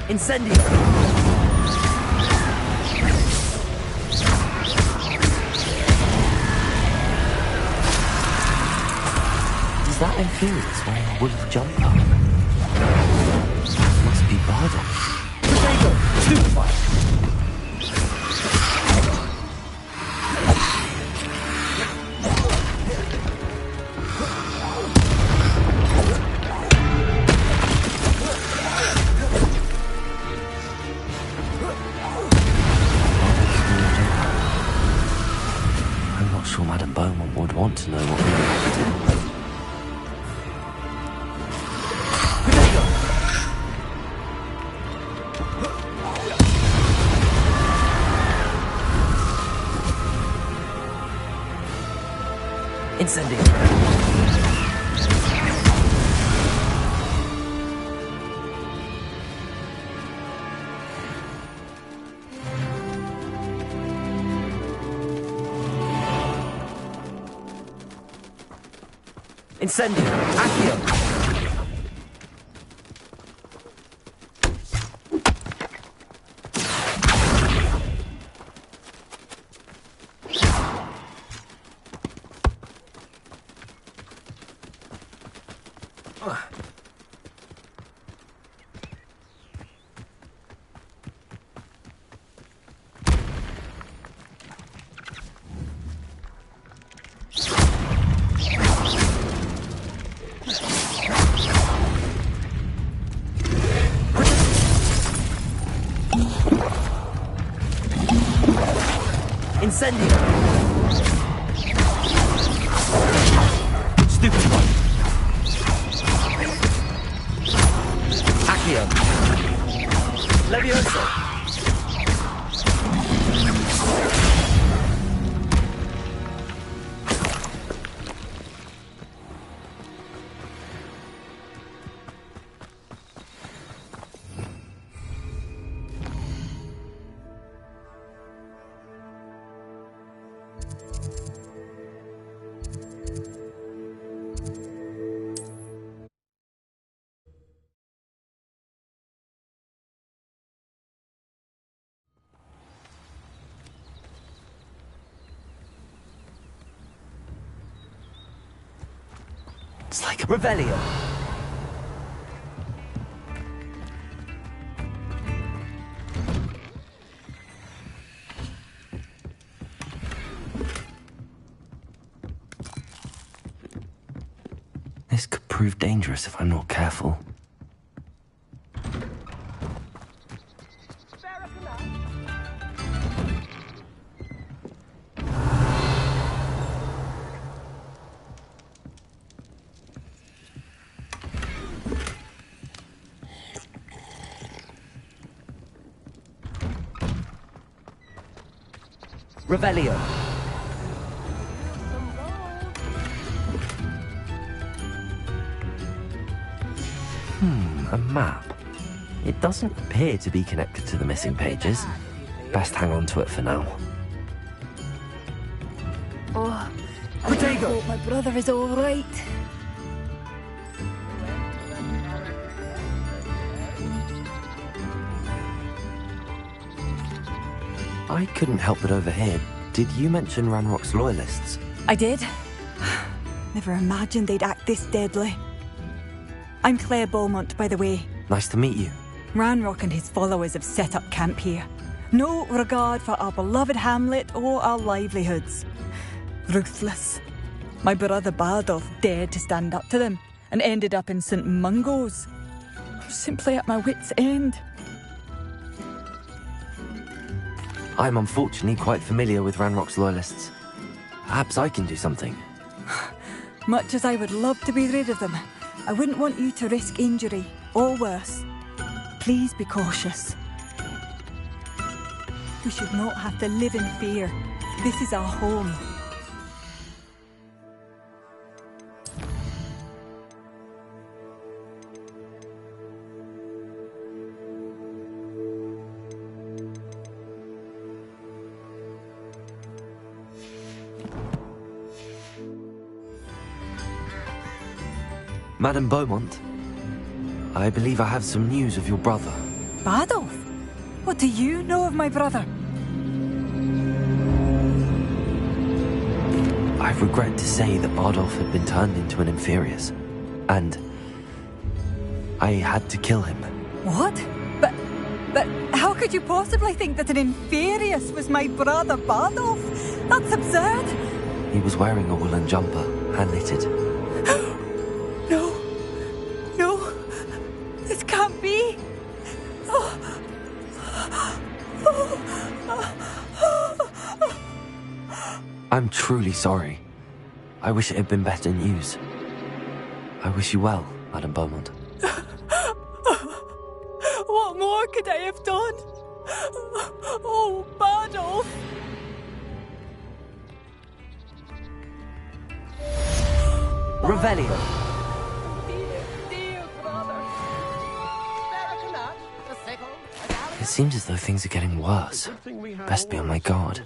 Incendio. Is that infurious when a wolf jump up? Must be Bardock. Potato! Stupefy! I'm not sure Madame Beaumont would want to know what we were up to. Incendio. Incendio. Accio. Incendio. Stupid one. Accio. Levioso. It's like a rebellion. This could prove dangerous if I'm not careful. Revelio. A map. It doesn't appear to be connected to the missing pages. Best hang on to it for now. Oh, I hope my brother is all right. I couldn't help but overhear. Did you mention Ranrock's loyalists? I did. Never imagined they'd act this deadly. I'm Claire Beaumont, by the way. Nice to meet you. Ranrock and his followers have set up camp here. No regard for our beloved hamlet or our livelihoods. Ruthless. My brother Bardolph dared to stand up to them and ended up in St. Mungo's. I'm simply at my wit's end. I'm unfortunately quite familiar with Ranrock's loyalists. Perhaps I can do something. Much as I would love to be rid of them, I wouldn't want you to risk injury, or worse. Please be cautious. We should not have to live in fear. This is our home. Madame Beaumont, I believe I have some news of your brother. Bardolph? What do you know of my brother? I regret to say that Bardolph had been turned into an Inferius, and I had to kill him. What? But how could you possibly think that an Inferius was my brother Bardolph? That's absurd. He was wearing a woolen jumper, hand-knitted. No, this can't be. I'm truly sorry. I wish it had been better news. I wish you well, Madame Beaumont. What more could I have done? Oh, Bardolph! Revelio! It seems as though things are getting worse. Best be on my guard.